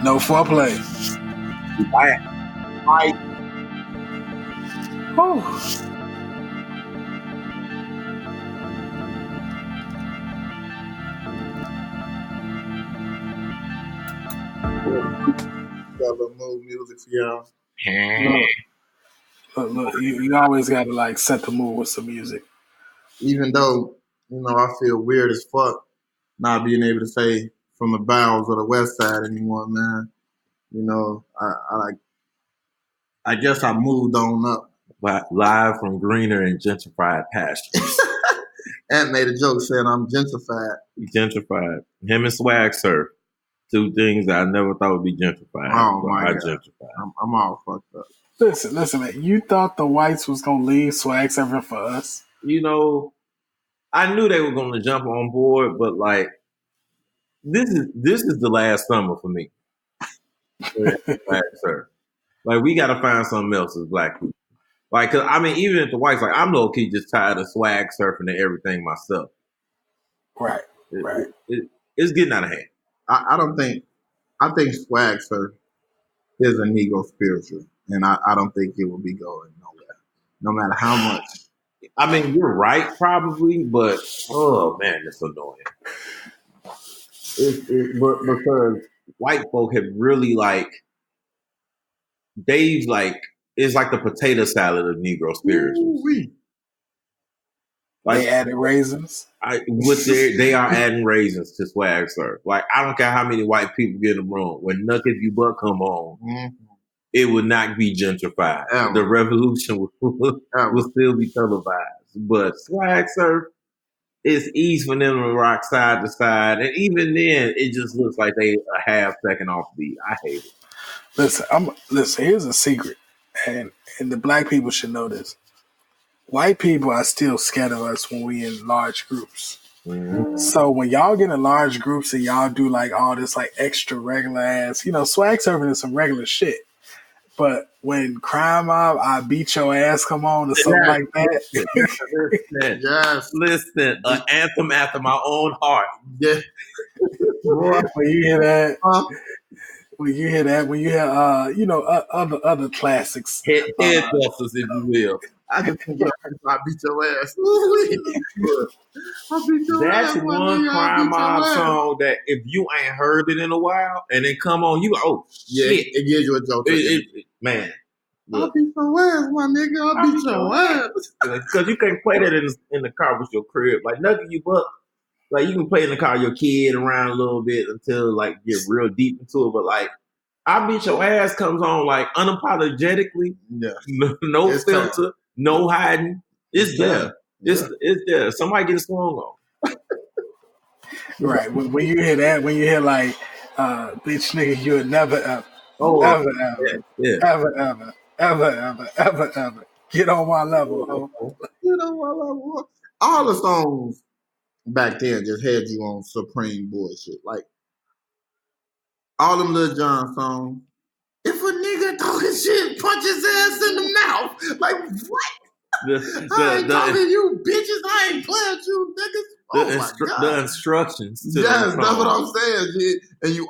No foreplay. I Whew. got a mood music for y'all. Look, you always got to like set the mood with some music. Even though, I feel weird as fuck not being able to say from the bowels of the West Side anymore, man. I guess I moved on up. Live from greener and gentrified pastures. Ant made a joke saying I'm gentrified. Gentrified. Him and Swag Surf. Two things that I never thought would be gentrified. Oh my God. Gentrified. I'm all fucked up. Listen, man. You thought the whites was gonna leave Swag Surfer for us? I knew they were going to jump on board, but like, this is the last summer for me. Swag Surf. Like, we got to find something else as black people. Like, cause I mean, even if the whites, like, I'm low key just tired of swag surfing and everything myself. Right. It's getting out of hand. I think swag surf is a Negro spiritual, and I don't think it will be going nowhere, no matter how much. I mean, you're right, probably, but oh man, it's annoying. Because white folk have really they've it's like the potato salad of Negro spirituals. Like, they added raisins. They are adding raisins to swag surf. Like, I don't care how many white people get in the room. When Nuck If You Buck come on, it would not be gentrified. The revolution will still be televised. But swag surf is easy for them to rock side to side, and even then, it just looks like they a half second off beat. I hate it. Listen. Here's a secret, and the black people should know this. White people are still scared of us when we in large groups. Mm-hmm. So when y'all get in large groups and y'all do like all this like extra regular ass, swag surfing is some regular shit. But when Crime Mob, I Beat Your Ass come on or something like that. Listen, an anthem after my own heart. Yeah. When you hear that, when you hear other classics. Head busters, if you will. I can think of I Beat Your Ass. That's one Crime Mob song that if you ain't heard it in a while and then come on, you go, oh shit. It gives you a joke. Man. I'll beat your ass, my nigga. I'll beat your ass. Because you can't play that in the car with your crib. Like, Nuck If You Buck, like, you can play in the car with your kid around a little bit until, like, get real deep into it. But, like, I Beat Your Ass comes on, like, unapologetically. Yeah. No filter, no hiding. It's there. It's there. Somebody get a song on. Right. When you hear that, when you hear, like, bitch, nigga, you'll never, ever. Ever. Get on my level. Get on my level. All the songs back then just had you on supreme bullshit. Like, all them Lil Jon songs. If a nigga talking shit, punch his ass in the mouth. Like, what? I ain't talking to you, bitches. I ain't playing with you, niggas. The instructions. Yes, that's what I'm saying. And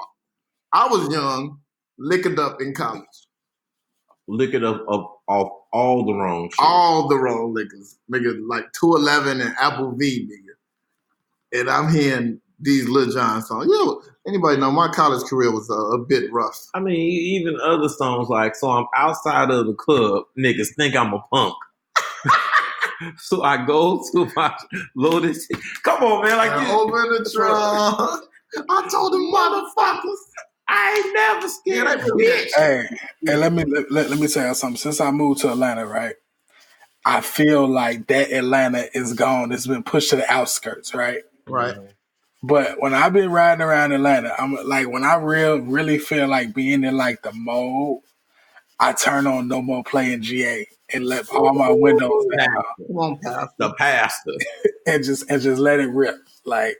I was young, liquored up in college. Liquored up off all the wrong shit. All the wrong liquors. Nigga, like 211 and Apple V, nigga. And I'm hearing these Lil Jon songs. Anybody know my college career was a bit rough. I mean, even other songs like, so I'm outside of the club, niggas think I'm a punk. So I go to my loaded. Come on, man! Like, over the trunk. I told them motherfuckers, I ain't never scared of bitch. Hey, let me tell you something. Since I moved to Atlanta, right, I feel like that Atlanta is gone. It's been pushed to the outskirts, right? Right. But when I've been riding around Atlanta, I'm like, when I really feel like being in like the mode, I turn on No More Playing GA and let all my windows down. Come on, pastor. and just let it rip. Like,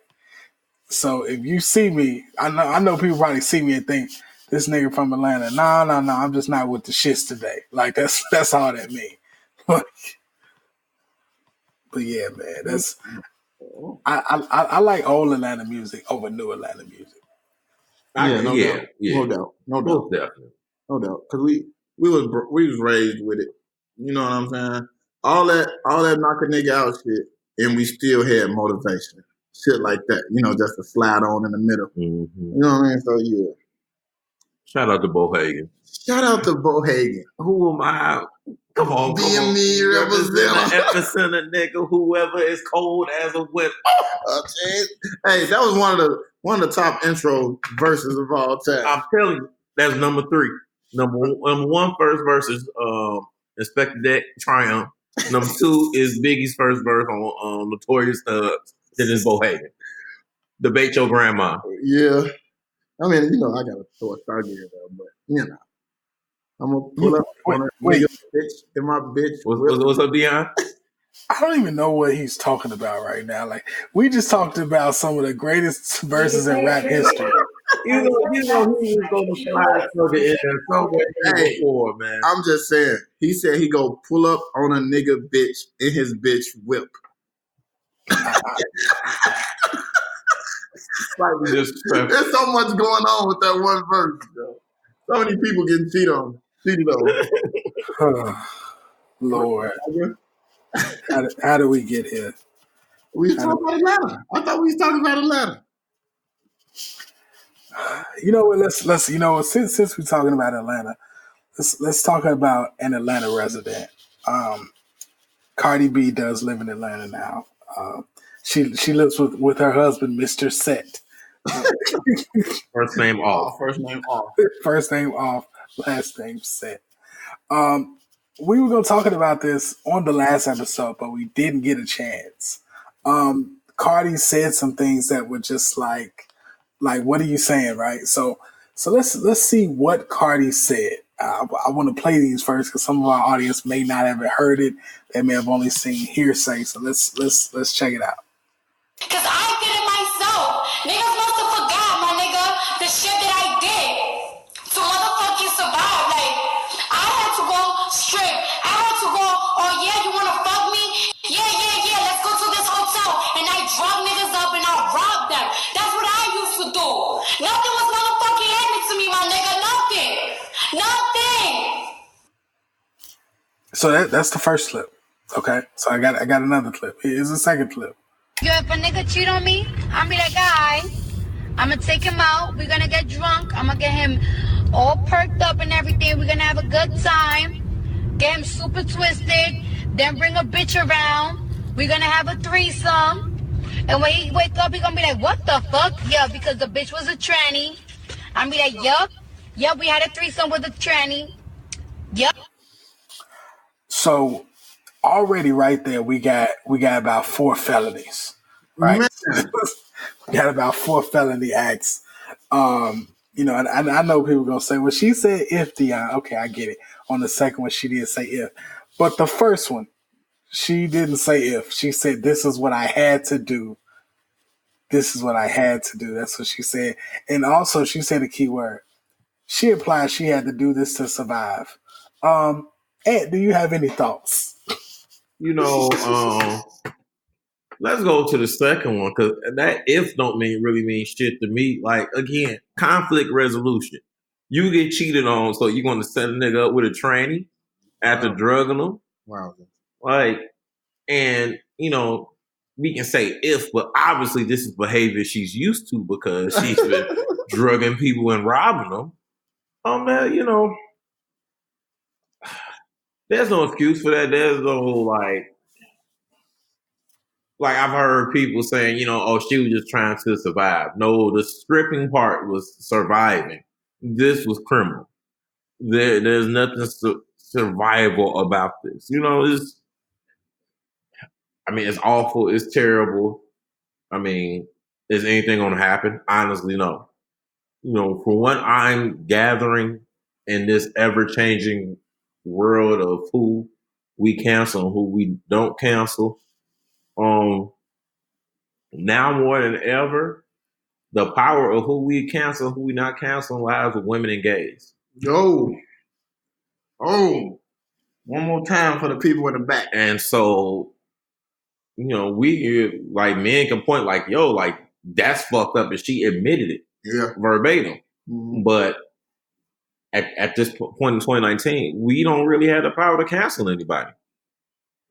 so if you see me, I know people probably see me and think this nigga from Atlanta. No, I'm just not with the shits today. Like, that's all that means. But yeah, man, I like old Atlanta music over new Atlanta music. No doubt. No doubt. Most definitely. No doubt. Because we was raised with it. You know what I'm saying? All that knock a nigga out shit, and we still had motivation. Shit like that. You know, just to slide on in the middle. Mm-hmm. You know what I mean? So yeah. Shout out to Bohagan. Who am I? Come on. DME representative. Epicenter nigga, whoever is cold as a whip. Hey, that was one of the top intro verses of all time. I'm telling you, that's number 3. Number one first verse is Inspector Deck Triumph. Number 2 is Biggie's first verse on Notorious Thugs. Then is Bohagan. Debate your grandma. Yeah. I mean, you know, I gotta throw a Stargazer though, but you know. I'm gonna pull up on a nigga bitch in my bitch. What's up, Dion? I don't even know what he's talking about right now. Like, we just talked about some of the greatest verses in rap history. You know he was going to slide something in there somewhere before, man. I'm just saying. He said he go pull up on a nigga bitch in his bitch whip. There's so much going on with that one verse, bro. So many people getting cheated on. Lord. How do we get here? We talking about Atlanta. I thought we was talking about Atlanta. You know what? Let's you know, since we're talking about Atlanta, let's talk about an Atlanta resident. Cardi B does live in Atlanta now. She lives with her husband, Mr. Set. First name off. First name off. Last name Set. We were going to talk about this on the last episode, but we didn't get a chance. Cardi said some things that were just like, what are you saying, right? So let's see what Cardi said. I want to play these first because some of our audience may not have heard it. They may have only seen hearsay. So let's check it out. Cause I did it myself. Niggas must have forgot, my nigga, the shit that I did to motherfucking survive. Like, I had to go strip. I had to go, oh yeah, you wanna fuck me? Yeah, let's go to this hotel. And I drug niggas up and I robbed them. That's what I used to do. Nothing was motherfucking happening to me, my nigga. Nothing. So that's the first clip. Okay. So I got another clip. Here's the second clip. Yo, if a nigga cheat on me, I'll be that guy. I'm gonna take him out. We're gonna get drunk. I'm gonna get him all perked up and everything. We're gonna have a good time. Get him super twisted. Then bring a bitch around. We're gonna have a threesome. And when he wake up, he gonna be like, what the fuck? Yeah, because the bitch was a tranny. I'm be like, yup, we had a threesome with a tranny. Yup. So already right there, we got about 4 felonies, right? We got about 4 felony acts. You know, and I know people are gonna say, well, she said if, Dion. Okay, I get it. On the second one, she did say if. But the first one, she didn't say if. She said, this is what I had to do. This is what I had to do. That's what she said. And also, she said a key word. She implied she had to do this to survive. Ed, do you have any thoughts? You know, let's go to the second one because that if don't really mean shit to me. Like, again, conflict resolution. You get cheated on, so you're going to set a nigga up with a tranny after drugging them. Wow. Like, and, you know, we can say if, but obviously this is behavior she's used to because she's been drugging people and robbing them. You know, there's no excuse for that. There's no, like I've heard people saying, you know, oh, she was just trying to survive. No, the stripping part was surviving. This was criminal. There's nothing survivable about this. You know, it's awful. It's terrible. I mean, is anything going to happen? Honestly, no. You know, from what I'm gathering in this ever-changing world of who we cancel and who we don't cancel, now more than ever, the power of who we cancel, who we not cancel, lies with women and gays. One more time for the people in the back. And so, you know, we like men can point like, yo, like that's fucked up, and she admitted it, verbatim. But at this point in 2019, we don't really have the power to cancel anybody.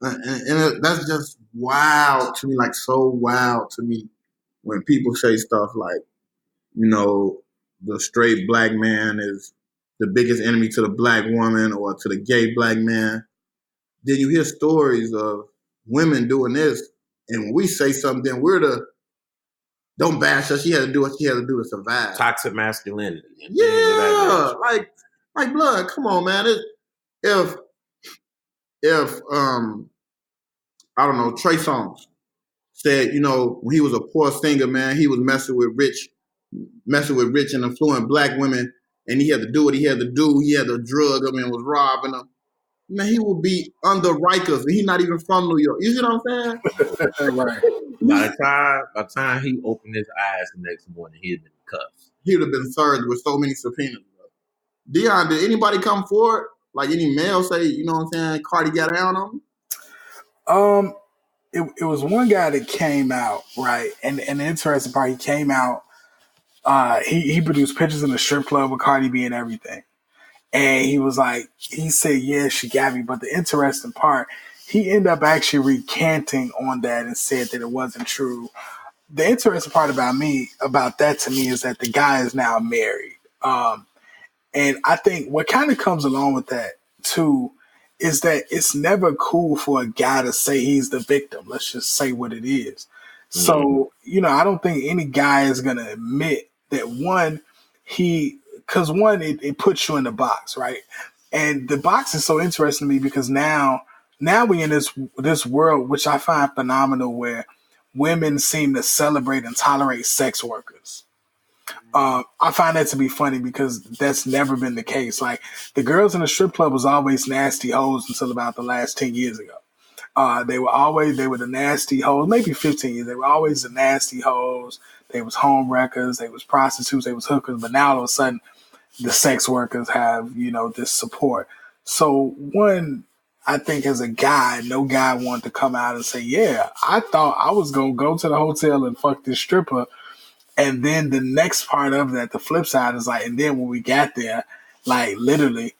And that's just wild to me, like so wild to me when people say stuff like, the straight black man is the biggest enemy to the black woman or to the gay black man. Then you hear stories of women doing this, and when we say something, then we're the don't bash her. She had to do what she had to do to survive. Toxic masculinity. Yeah, like blood. Come on, man. If I don't know, Trey Songz said, when he was a poor singer, man, he was messing with rich and affluent black women, and he had to do what he had to do. He had to drug them and was robbing them. Man, he will be under Rikers. He's not even from New York. You see what I'm saying? Right. By the time he opened his eyes the next morning, he had been cuffed. He would have been served with so many subpoenas. Dion, did anybody come forward? Like any male say, you know what I'm saying, Cardi got down on him? It was one guy that came out, right? And the interesting part, he came out, he produced pictures in the strip club with Cardi B and everything. And he was like, he said, yeah, she got me. But the interesting part, he ended up actually recanting on that and said that it wasn't true. The interesting part about that to me is that the guy is now married. And I think what kind of comes along with that too is that it's never cool for a guy to say he's the victim. Let's just say what it is. So, I don't think any guy is going to admit that it puts you in the box, right? And the box is so interesting to me because now we in this world, which I find phenomenal, where women seem to celebrate and tolerate sex workers. I find that to be funny because that's never been the case. Like the girls in the strip club was always nasty hoes until about the last 10 years ago. They were the nasty hoes, maybe 15 years. They were always the nasty hoes. They was home wreckers. They was prostitutes. They was hookers. But now all of a sudden, the sex workers have, this support. So one, I think as a guy, no guy wanted to come out and say, yeah, I thought I was going to go to the hotel and fuck this stripper. And then the next part of that, the flip side is like, and then when we got there, like literally,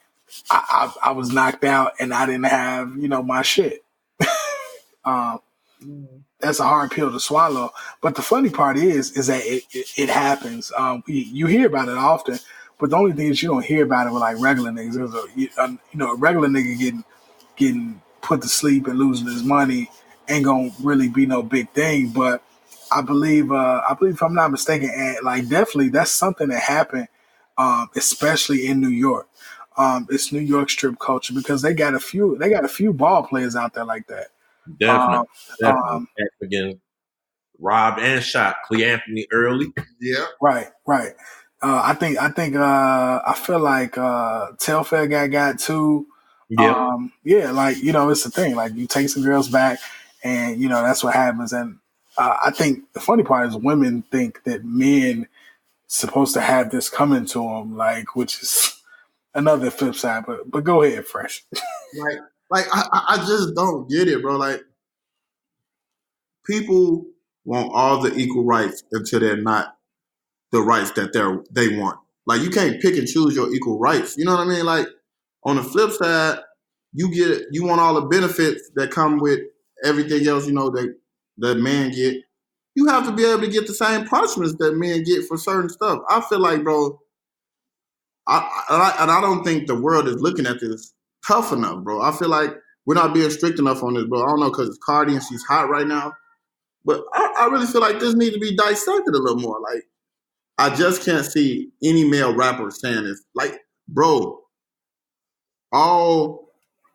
I was knocked out and I didn't have, my shit. That's a hard pill to swallow. But the funny part is that it happens. You hear about it often, but the only thing is you don't hear about it with like regular niggas. A regular nigga getting put to sleep and losing his money ain't gonna really be no big thing. But I believe if I'm not mistaken, and like definitely that's something that happened, especially in New York. It's New York strip culture because they got a few ball players out there like that. Definitely. Again, robbed and shot. Clea Anthony early. Yeah. Right. I feel like Telfair got too. Yeah. It's the thing. Like you take some girls back, and that's what happens. And I think the funny part is women think that men supposed to have this coming to them, like which is another flip side. But go ahead, Fresh. Like I just don't get it, bro. Like people want all the equal rights until they're not the rights that they want. Like you can't pick and choose your equal rights. You know what I mean? Like on the flip side, you want all the benefits that come with everything else, that men get. You have to be able to get the same punishments that men get for certain stuff. I feel like, bro, I don't think the world is looking at this tough enough, bro. I feel like we're not being strict enough on this, bro. I don't know because it's Cardi and she's hot right now. But I really feel like this needs to be dissected a little more. Like, I just can't see any male rapper saying this. Like, bro, all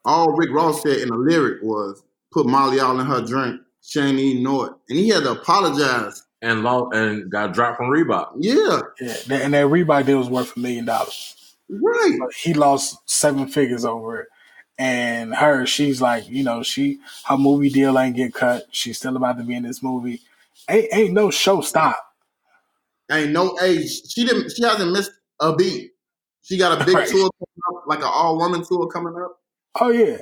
Rick Ross said in the lyric was, put Molly all in her drink. She ain't even know it. And he had to apologize. And got dropped from Reebok. Yeah. And that Reebok deal was worth $1 million. Right. But he lost 7 figures over it. And she's like, her movie deal ain't get cut. She's still about to be in this movie. Ain't no show stop. Ain't no age. She hasn't missed a beat. She got a big tour coming up, like an all-woman tour coming up. Oh yeah.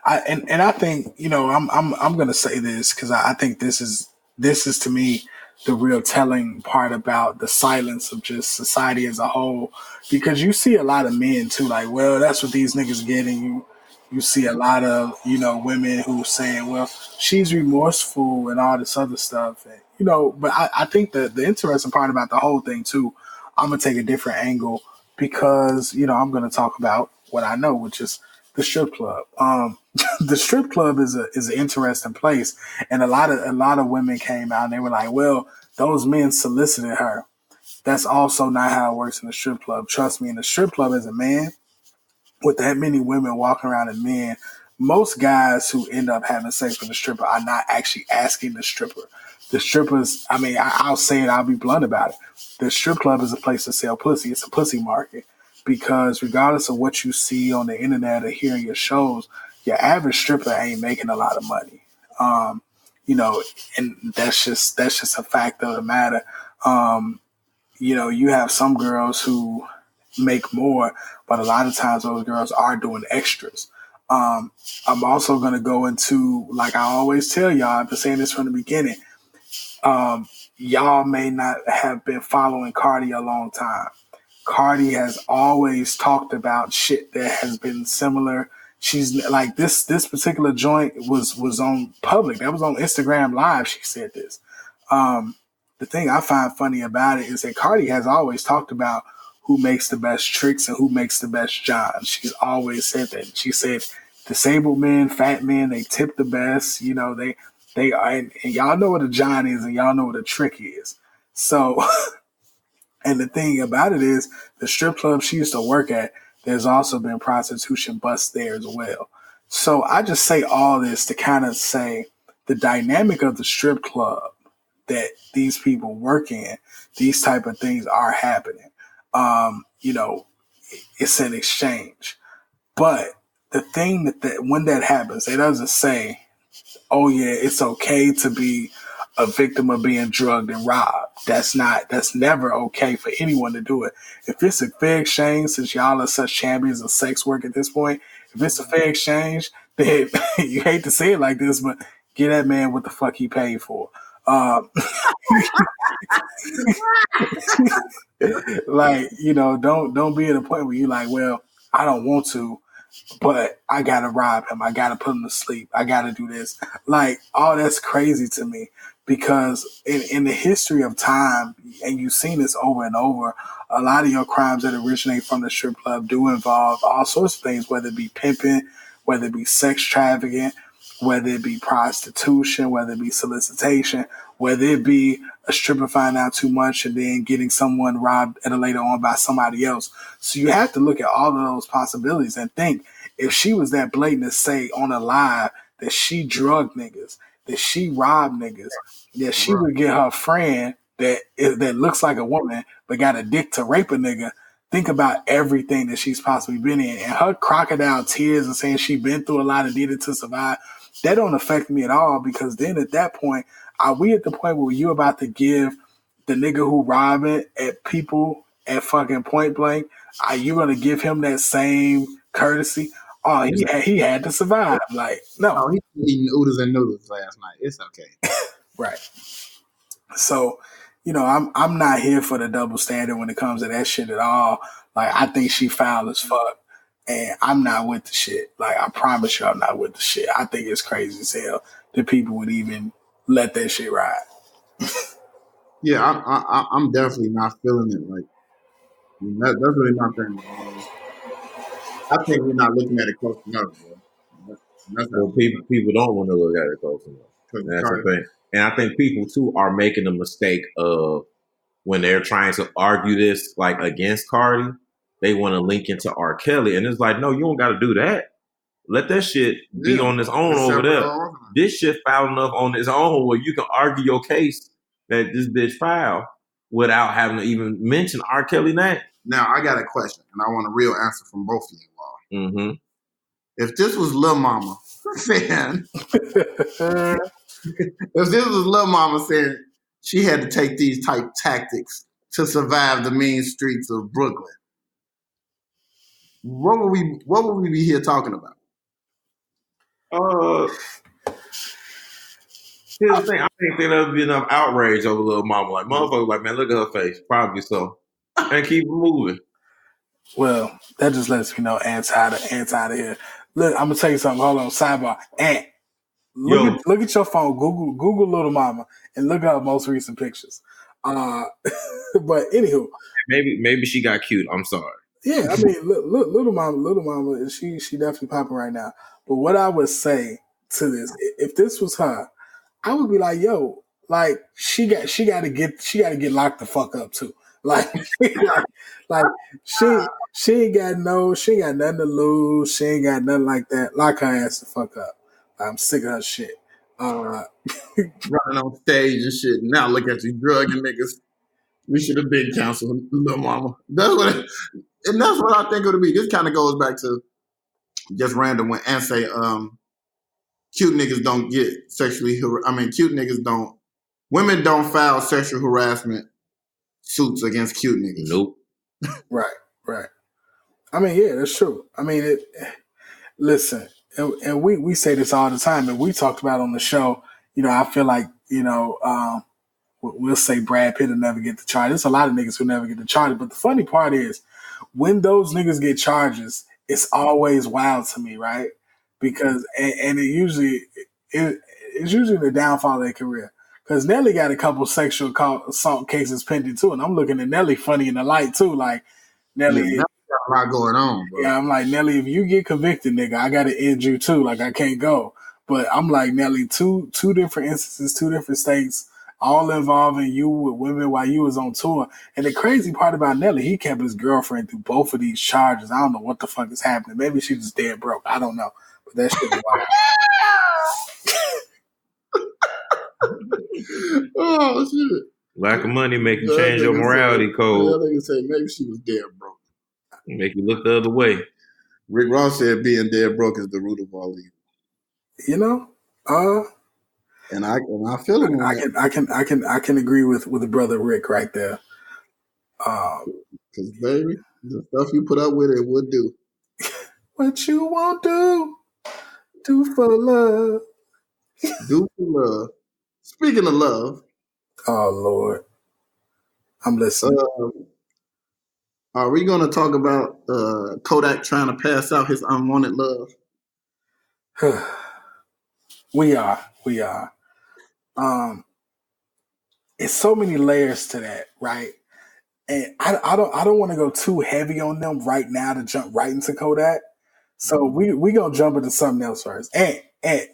I think I'm gonna say this because I think this is to me the real telling part about the silence of just society as a whole, because you see a lot of men too, like, well, that's what these niggas get, and you see a lot of women who saying, well, she's remorseful and all this other stuff, and but I think the interesting part about the whole thing too, I'm gonna take a different angle because I'm gonna talk about what I know, which is the strip club. The strip club is an interesting place, and a lot of women came out and they were like, well, those men solicited her. That's also not how it works in the strip club. Trust me, in the strip club, as a man, with that many women walking around and men, most guys who end up having sex with a stripper are not actually asking the stripper. The strippers, I mean, I'll say it, I'll be blunt about it. The strip club is a place to sell pussy. It's a pussy market because regardless of what you see on the internet or hear in your shows, your average stripper ain't making a lot of money. Um, and that's just a fact of the matter. You have some girls who make more, but a lot of times those girls are doing extras. I'm also going to go into, like I always tell y'all, I've been saying this from the beginning. Y'all may not have been following Cardi a long time. Cardi has always talked about shit that has been similar. She's like this particular joint was on public. That was on Instagram Live. She said this. The thing I find funny about it is that Cardi has always talked about who makes the best tricks and who makes the best johns. She's always said that. She said disabled men, fat men, they tip the best. They are, and y'all know what a john is, and y'all know what a trick is. So, and the thing about it is, the strip club she used to work at, there's also been prostitution busts there as well. So I just say all this to kind of say the dynamic of the strip club that these people work in, these type of things are happening. It's an exchange. But the thing that when that happens, it doesn't say, oh yeah, it's okay to be a victim of being drugged and robbed. That's never okay for anyone to do it. If it's a fair exchange, since y'all are such champions of sex work at this point, if it's a fair exchange, then you hate to say it like this, but get that man what the fuck he paid for. Like, don't be at a point where you're like, well, I don't want to, but I gotta rob him. I gotta put him to sleep. I gotta do this. Like, all that's crazy to me because in the history of time, and you've seen this over and over, a lot of your crimes that originate from the strip club do involve all sorts of things, whether it be pimping, whether it be sex trafficking, whether it be prostitution, whether it be solicitation, whether it be a stripper finding out too much and then getting someone robbed at a later on by somebody else. So you have to look at all of those possibilities and think, if she was that blatant to say on a live that she drugged niggas, that she robbed niggas, that she would get her friend that looks like a woman but got a dick to rape a nigga. Think about everything that she's possibly been in, and her crocodile tears and saying she been through a lot and did it to survive. That don't affect me at all, because then at that point, are we at the point where you about to give the nigga who robbing at people at fucking point blank? Are you gonna give him that same courtesy? Oh, he had to survive. Like, no. Oh, he's eating oodles and noodles last night. It's okay. Right. So, I'm not here for the double standard when it comes to that shit at all. Like, I think she foul as fuck, and I'm not with the shit. Like, I promise you, I'm not with the shit. I think it's crazy as hell that people would even let that shit ride. Yeah, I'm definitely not feeling it. Like, that's really my thing. I think we're not looking at it close enough, bro. Well, people don't want to look at it close enough. And that's the thing. And I think people too are making the mistake of, when they're trying to argue this like against Cardi, they want to link into R. Kelly, and it's like, no, you don't got to do that. Let that shit be on its own over there. This shit foul enough on its own where you can argue your case that this bitch foul without having to even mention R. Kelly name. Now, I got a question, and I want a real answer from both of you all. Mm-hmm. If this was Lil Mama saying, she had to take these type tactics to survive the mean streets of Brooklyn, what would we be here talking about? Here's the thing. I think there'll be enough outrage over little mama. Like motherfuckers, like man, look at her face. Probably so. And keep it moving. Well, that just lets me know Ant's out of here. Look, I'm gonna tell you something. Hold on, sidebar. Ant, look at your phone. Google Little Mama and look at her most recent pictures. But anywho, maybe she got cute. I'm sorry. Yeah, I mean, look, Little Mama, she definitely popping right now. But what I would say to this, if this was her, I would be like, yo, like she got to get locked the fuck up too. Like, she ain't got nothing to lose. She ain't got nothing like that. Lock her ass the fuck up. I'm sick of her shit. Running on stage and shit. Now look at you drugging niggas. We should have been counseling Little Mama. That's what I think it'll be. This kind of goes back to just random when Ant say, cute niggas don't get women don't file sexual harassment suits against cute niggas. Nope. Right. I mean, yeah, that's true. I mean, listen, and we say this all the time, and we talked about on the show, I feel like, we'll say Brad Pitt will never get the charge. There's a lot of niggas who never get the charge. But the funny part is, when those niggas get charges, it's always wild to me, right? Because and it's usually the downfall of their career. Because Nelly got a couple sexual assault cases pending too, and I'm looking at Nelly funny in the light too. Like Nelly, got a lot going on, bro. Yeah, I'm like Nelly. If you get convicted, nigga, I got to end you too. Like I can't go. But I'm like Nelly. Two different instances, 2 different states. All involving you with women while you was on tour. And the crazy part about Nelly, he kept his girlfriend through both of these charges. I don't know what the fuck is happening. Maybe she was dead broke. I don't know. But that shit is wild. Oh, shit. Lack of money make you change your morality code. I think say maybe she was dead broke. Make you look the other way. Rick Ross said being dead broke is the root of all evil. And I feel it. I can agree with the brother Rick right there. Because baby, the stuff you put up with, it would do. What you won't do for love. Do for love. Speaking of love. Oh Lord, I'm listening. Are we going to talk about Kodak trying to pass out his unwanted love? We are. It's so many layers to that, right? And I don't want to go too heavy on them right now to jump right into Kodak. So we gonna jump into something else first. Ant,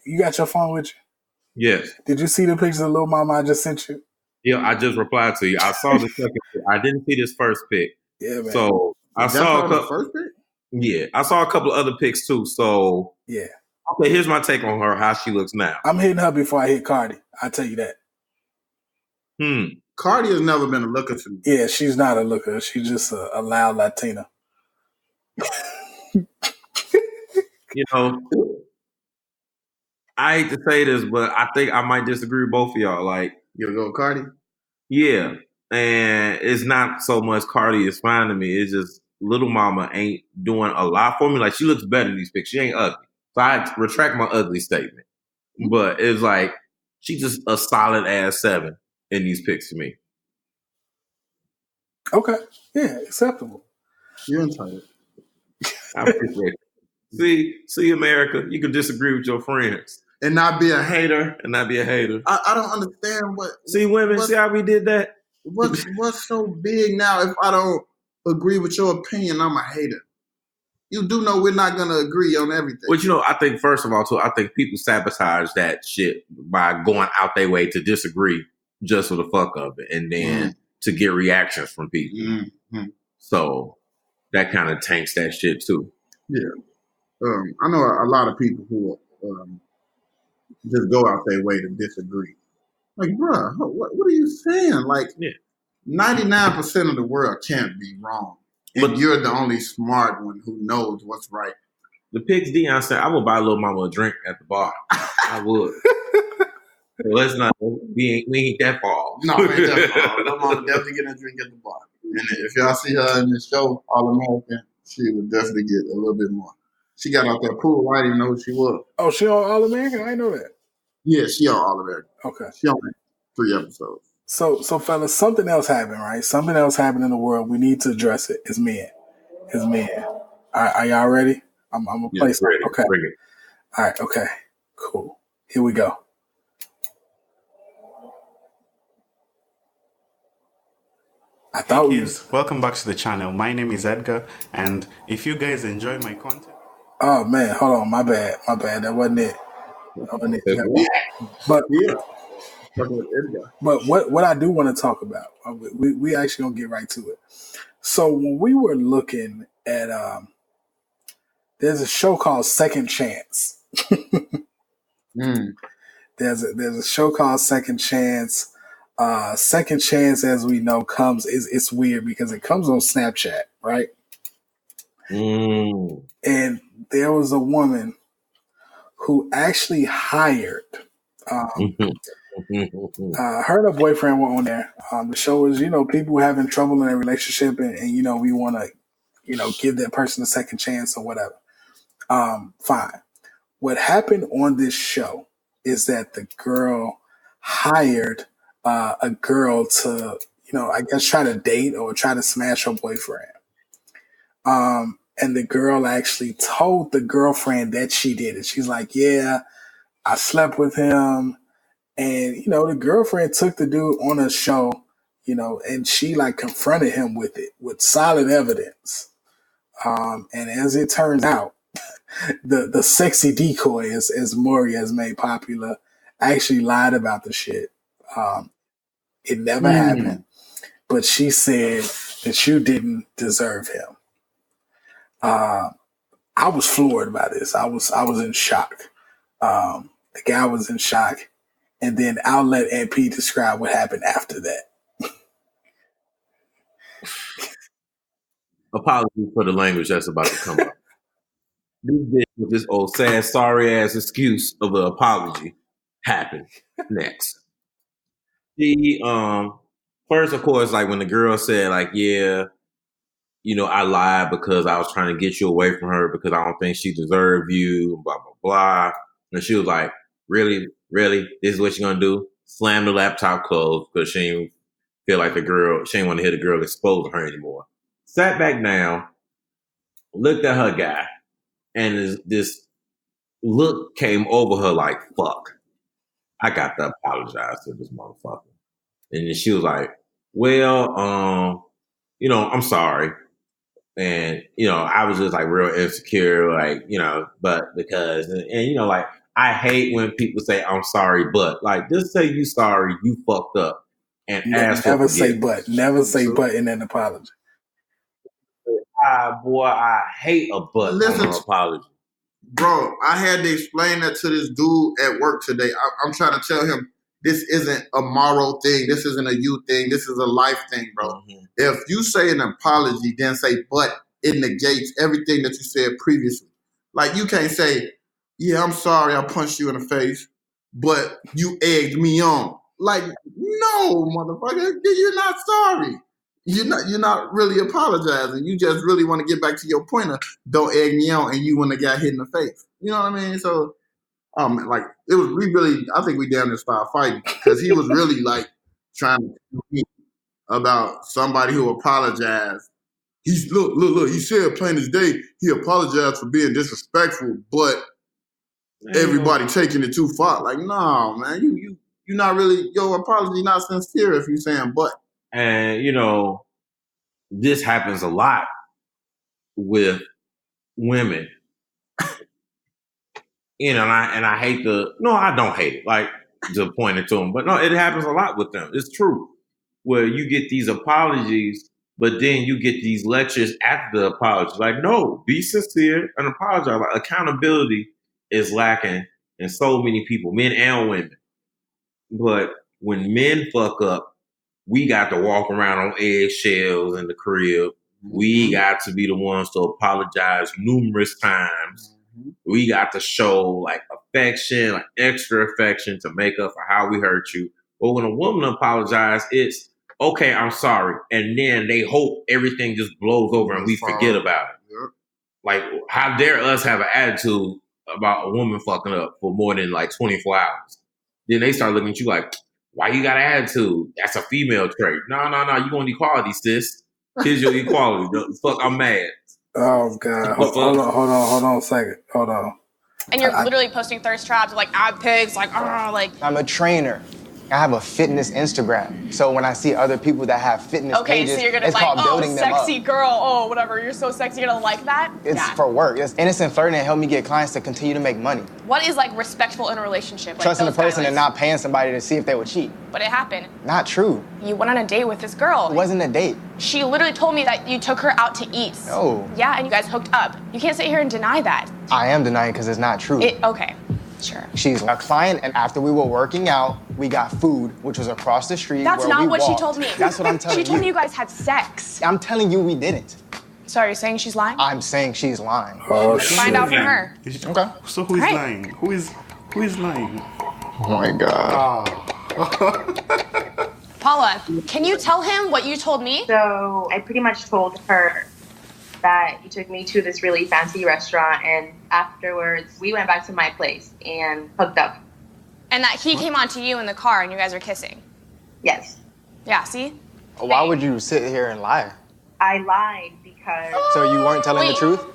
you got your phone with you? Yes. Did you see the pictures of Lil Mama I just sent you? Yeah, I just replied to you. I saw the second pic. I didn't see this first pic. Yeah, man. So I saw the first pic? Yeah, I saw a couple of other pics too. So yeah. Okay, here's my take on her, how she looks now. I'm hitting her before I hit Cardi. I'll tell you that. Cardi has never been a looker to me. Yeah, she's not a looker. She's just a loud Latina. I hate to say this, but I think I might disagree with both of y'all. Like, you'll go with Cardi? Yeah. And it's not so much Cardi is fine to me. It's just Little Mama ain't doing a lot for me. Like, she looks better in these pictures. She ain't ugly. So I retract my ugly statement. But it's like, she's just a solid ass 7 in these pics to me. Okay. Yeah, acceptable. You're entitled. I appreciate it. See, America, you can disagree with your friends. And not be a hater. I don't understand what... See, women, see how we did that? What's so big now? If I don't agree with your opinion, I'm a hater. You do know we're not going to agree on everything. Well, I think, first of all, too, I think people sabotage that shit by going out their way to disagree just for the fuck of it. And then to get reactions from people. So that kind of tanks that shit, too. Yeah. I know a lot of people who just go out their way to disagree. Like, bruh, what are you saying? Like, 99% of the world can't be wrong. And you're the only smart one who knows what's right. The pics Dion said, I would buy Lil Mama a drink at the bar. I would. So let's not, we ain't that far. No, we ain't that far. Lil Mama definitely get a drink at the bar. And if y'all see her in the show, All American, she would definitely get a little bit more. She got out that pool. I didn't even know who she was. Oh, she on All American? I didn't know that. Yeah, she on All American. Okay. She on 3 episodes. So fellas, something else happened, right? Something else happened in the world. We need to address it. It's men. Are y'all ready? I'm gonna play something. Ready. Okay. Bring it. All right. Okay. Cool. Here we go. I thought we was... Welcome back to the channel. My name is Edgar, and if you guys enjoy my content... Oh man, hold on. My bad. That wasn't it. But what I do want to talk about, we actually gonna get right to it. So when we were looking at there's a show called Second Chance. There's a show called Second Chance. Second Chance, as we know, it's weird because it comes on Snapchat, right? And there was a woman who actually hired her and her boyfriend were on there. The show is, people having trouble in their relationship and we want to, give that person a second chance or whatever. Fine. What happened on this show is that the girl hired a girl to, I guess try to date or try to smash her boyfriend. And the girl actually told the girlfriend that she did it. She's like, yeah, I slept with him. And, the girlfriend took the dude on a show, and she confronted him with it with solid evidence. And as it turns out, the sexy decoy, as Maury has made popular, actually lied about the shit. It never happened, but she said that you didn't deserve him. I was floored by this. I was in shock. The guy was in shock, and then I'll let MP describe what happened after that. Apologies for the language that's about to come up. This bitch with this old sad, sorry ass excuse of an apology happened next. She first, of course, when the girl said, yeah, I lied because I was trying to get you away from her because I don't think she deserved you, blah, blah, blah. And she was like, really? This is what you're going to do? Slam the laptop closed because she didn't feel like she didn't want to hear the girl expose her anymore. Sat back down, looked at her guy, and this look came over her like, fuck, I got to apologize to this motherfucker. And then she was like, well, I'm sorry. And, I was just real insecure, but because, and I hate when people say, I'm sorry, but just say you sorry, you fucked up and ask for Never say but in an apology. Boy, I hate a but on an apology. Bro, I had to explain that to this dude at work today. I'm trying to tell him this isn't a moral thing. This isn't a you thing. This is a life thing, bro. Mm-hmm. If you say an apology, then say but, it negates everything that you said previously. You can't say, yeah, I'm sorry I punched you in the face, but you egged me on. No, motherfucker, you're not sorry. You're not really apologizing. You just really want to get back to your point of don't egg me on and you want to get hit in the face. You know what I mean? So, it was, I think we damn near started fighting because he was really trying to me about somebody who apologized. Look, he said plain as day, he apologized for being disrespectful, but everybody taking it too far. No, man, you're not really, your apology not sincere if you're saying but. And, this happens a lot with women. And I hate I don't hate it, to point it to them. But no, it happens a lot with them. It's true. Where you get these apologies, but then you get these lectures after the apology. No, be sincere and apologize. Accountability is lacking in so many people, men and women. But when men fuck up, we got to walk around on eggshells in the crib. We got to be the ones to apologize numerous times. We got to show affection, extra affection to make up for how we hurt you. But when a woman apologizes, it's okay, I'm sorry. And then they hope everything just blows over and we forget about it. Yep. How dare us have an attitude about a woman fucking up for more than 24 hours? Then they start looking at you like, why you got an attitude? That's a female trait. No. You want equality, sis. Here's your equality. The fuck, I'm mad. Oh God! Hold on a second. Hold on. And you're literally posting thirst traps like ab pigs, like I'm a trainer. I have a fitness Instagram. So when I see other people that have fitness pages, so you're gonna it's like, called building them up. sexy girl, whatever, you're so sexy, you're gonna like that? It's for work. It's innocent flirting and help me get clients to continue to make money. What is like respectful in a relationship? Like, trusting a person and not paying somebody to see if they would cheat. But it happened. Not true. You went on a date with this girl. It wasn't a date. She literally told me that you took her out to eat. No. Yeah, and you guys hooked up. You can't sit here and deny that. I am denying because it's not true. Okay. Sure. She's a client, and after we were working out, we got food, which was across the street. That's not what she told me. That's what I'm telling you. She told me you guys had sex. I'm telling you we didn't. So are you saying she's lying? I'm saying she's lying. Oh, find out from her. Okay. So who is lying? Who is lying? Oh my God. Paula, can you tell him what you told me? So I pretty much told her that he took me to this really fancy restaurant, and afterwards we went back to my place and hooked up. And that he came on to you in the car and you guys are kissing. Yes. Yeah, see? Why would you sit here and lie? I lied because So you weren't telling the truth?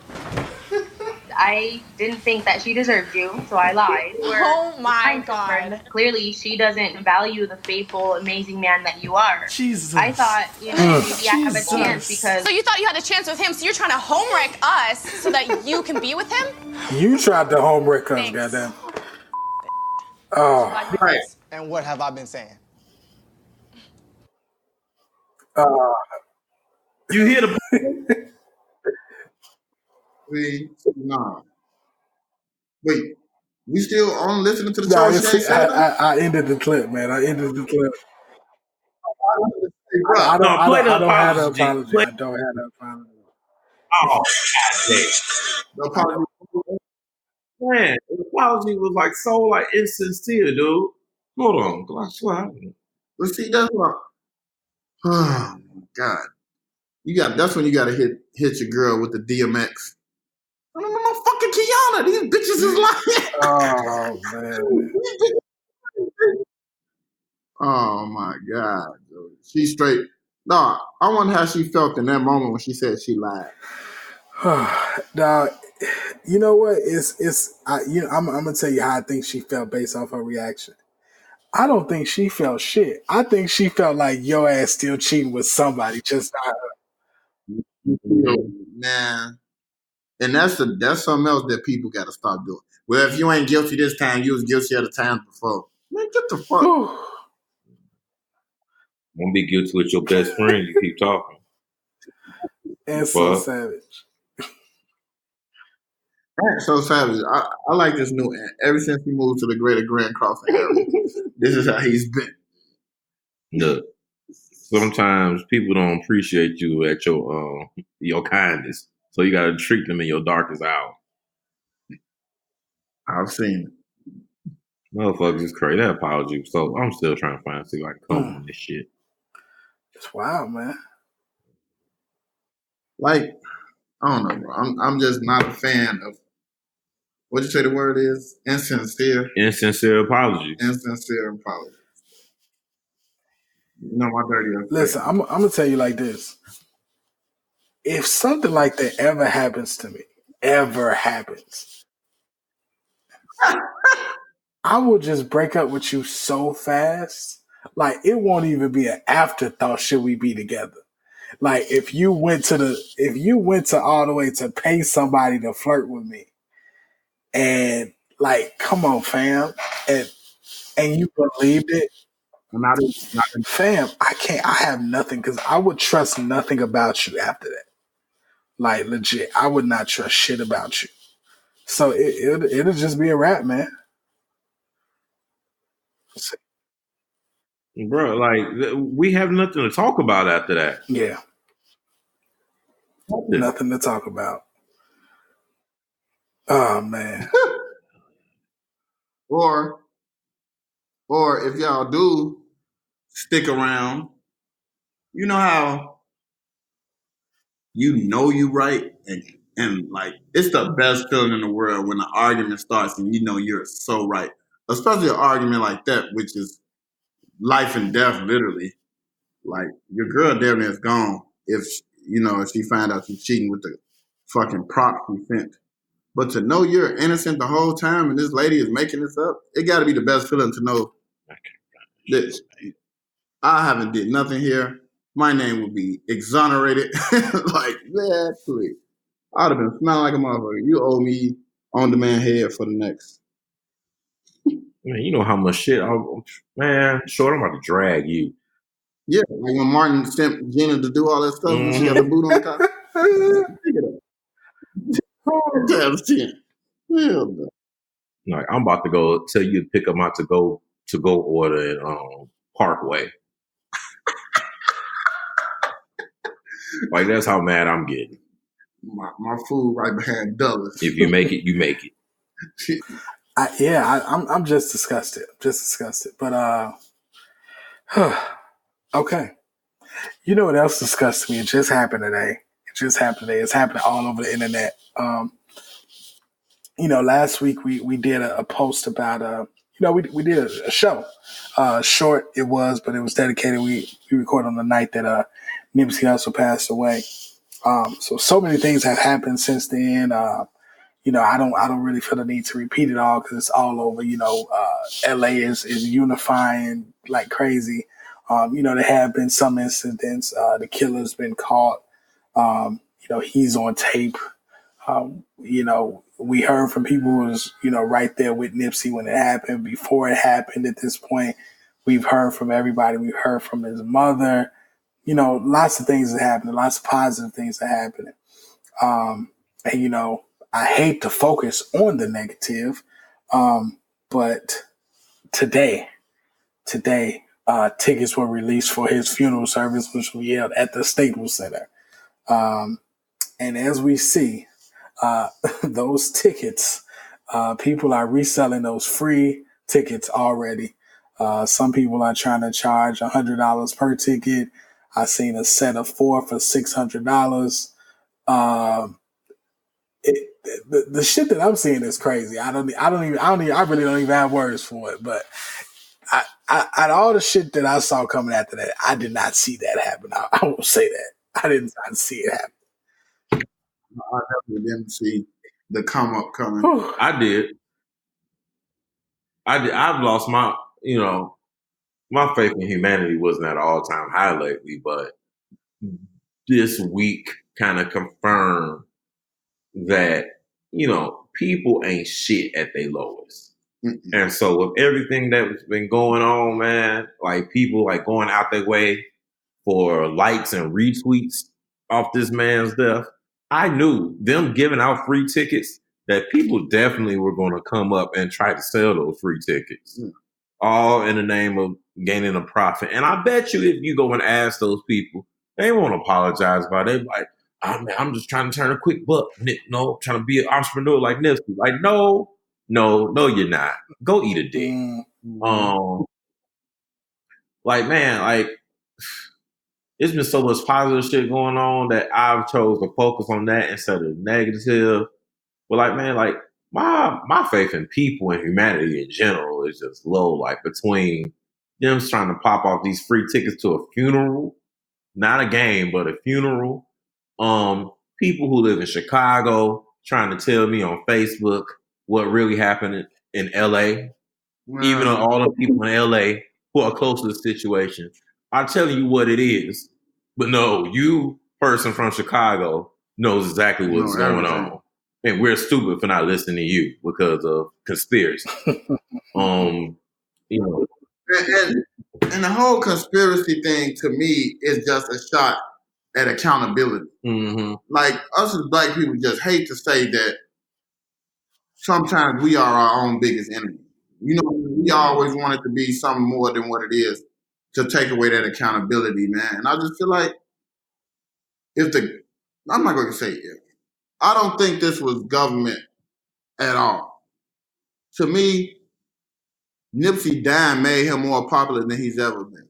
I didn't think that she deserved you, so I lied. Oh my God. Clearly, she doesn't value the faithful, amazing man that you are. Jesus. I thought, maybe I have a chance because... So you thought you had a chance with him, so you're trying to homewreck us so that you can be with him? You tried to homewreck us, goddamn. Oh. Right. And what have I been saying? You hear the... Nah. Wait, we still on listening to the show? I ended the clip, man. I ended the clip. I don't have the apology. I don't have the apology. Oh, the apology. Man, the apology was like so like insincere, dude. Hold on, what happened? Let's see, that's what. Oh my God, that's when you gotta hit your girl with the DMX. I don't know, fucking Kiana. These bitches is lying. Oh man. Oh my God, dude. She's straight. No, I wonder how she felt in that moment when she said she lied. Now, you know what? I'm gonna tell you how I think she felt based off her reaction. I don't think she felt shit. I think she felt like your ass still cheating with somebody, just not her. Man. And that's something else that people got to stop doing. Well, if you ain't guilty this time, you was guilty at the time before. Man, get the fuck. Won't be guilty with your best friend. You keep talking. And so savage. So savage. I like this new ant. Ever since he moved to the Greater Grand Crossing area, this is how he's been. Look, sometimes people don't appreciate you at your kindness. So you got to treat them in your darkest hour. I've seen it. Motherfuckers is crazy. That apology. So I'm still trying to find see if I can cope with this shit. It's wild, man. Like, I don't know, bro. I'm just not a fan of what'd you say the word is? Insincere. Insincere apologies. Insincere apologies. You know my dirty. Listen, I'm gonna tell you like this. If something like that ever happens to me, I will just break up with you so fast. Like, it won't even be an afterthought should we be together. Like, if you went to all the way to pay somebody to flirt with me, and like, come on, fam, and you believed it, fam, I have nothing, because I would trust nothing about you after that. Like, legit, I would not trust shit about you. So it'll just be a wrap, man. Bro, like, we have nothing to talk about after that. Yeah. Nothing to talk about. Oh, man. Or if y'all do stick around, you know how you right, and like, it's the best feeling in the world when the argument starts and you know you're so right. especially an argument like that, which is life and death, literally. Like, your girl damn near is gone if she find out she's cheating with the fucking prop she sent. But to know you're innocent the whole time and this lady is making this up, it got to be the best feeling to know that I haven't did nothing here. My name will be exonerated. Like, man, please. I'd have been smelling like a motherfucker. You owe me on-demand head for the next. Man, you know how much shit, short, I'm about to drag you. Yeah, like when Martin sent Gina to do all that stuff when she got the boot on the car. Times 10. Hell no. Like, I'm about to go tell you to pick up my to-go order at Parkway. Like, that's how mad I'm getting. My food right behind Douglas. If you make it, you make it. I'm just disgusted. But okay. You know what else disgusts me? It just happened today. It's happening all over the internet. Last week we did a post about we did a show. Short it was, but it was dedicated. We recorded on the night that Nipsey Hussle passed away. So many things have happened since then. I don't really feel the need to repeat it all because it's all over. LA is unifying like crazy. There have been some incidents. The killer's been caught. He's on tape. We heard from people who was, right there with Nipsey when it happened, before it happened. At this point, we've heard from everybody. We've heard from his mother. Lots of things are happening. Lots of positive things are happening. I hate to focus on the negative, but today, tickets were released for his funeral service, which we held at the Staples Center. And as we see, those tickets, people are reselling those free tickets already. Some people are trying to charge $100 per ticket. I seen a set of 4 for $600. The shit that I'm seeing is crazy. I really don't even have words for it. But out of all the shit that I saw coming after that, I did not see that happen. I won't say that. I did not see it happen. I definitely didn't see the come up coming. I did. I've lost my faith in humanity wasn't at an all-time high lately, but this week kind of confirmed that, people ain't shit at their lowest. Mm-mm. And so with everything that's been going on, man, like people like going out their way for likes and retweets off this man's death, I knew them giving out free tickets that people definitely were going to come up and try to sell those free tickets, all in the name of gaining a profit. And I bet you if you go and ask those people, they won't apologize about it. They're like, I'm just trying to turn a quick buck. No, trying to be an entrepreneur like Nipsey. Like, no, you're not. Go eat a dick. Mm-hmm. Like, man, like, there's been so much positive shit going on that I've chose to focus on that instead of negative. But like, man, like my faith in people and humanity in general is just low. Like between them trying to pop off these free tickets to a funeral, not a game, but a funeral. People who live in Chicago trying to tell me on Facebook what really happened in LA. Wow. Even on all the people in LA who are close to the situation, I'm telling you what it is. But no, you person from Chicago knows exactly what's going on. And we're stupid for not listening to you because of conspiracy. And the whole conspiracy thing to me is just a shot at accountability. Mm-hmm. Like us as black people just hate to say that sometimes we are our own biggest enemy. We always want it to be something more than what it is to take away that accountability, man. And I just feel like I'm not going to say if. I don't think this was government at all. To me, Nipsey dying made him more popular than he's ever been.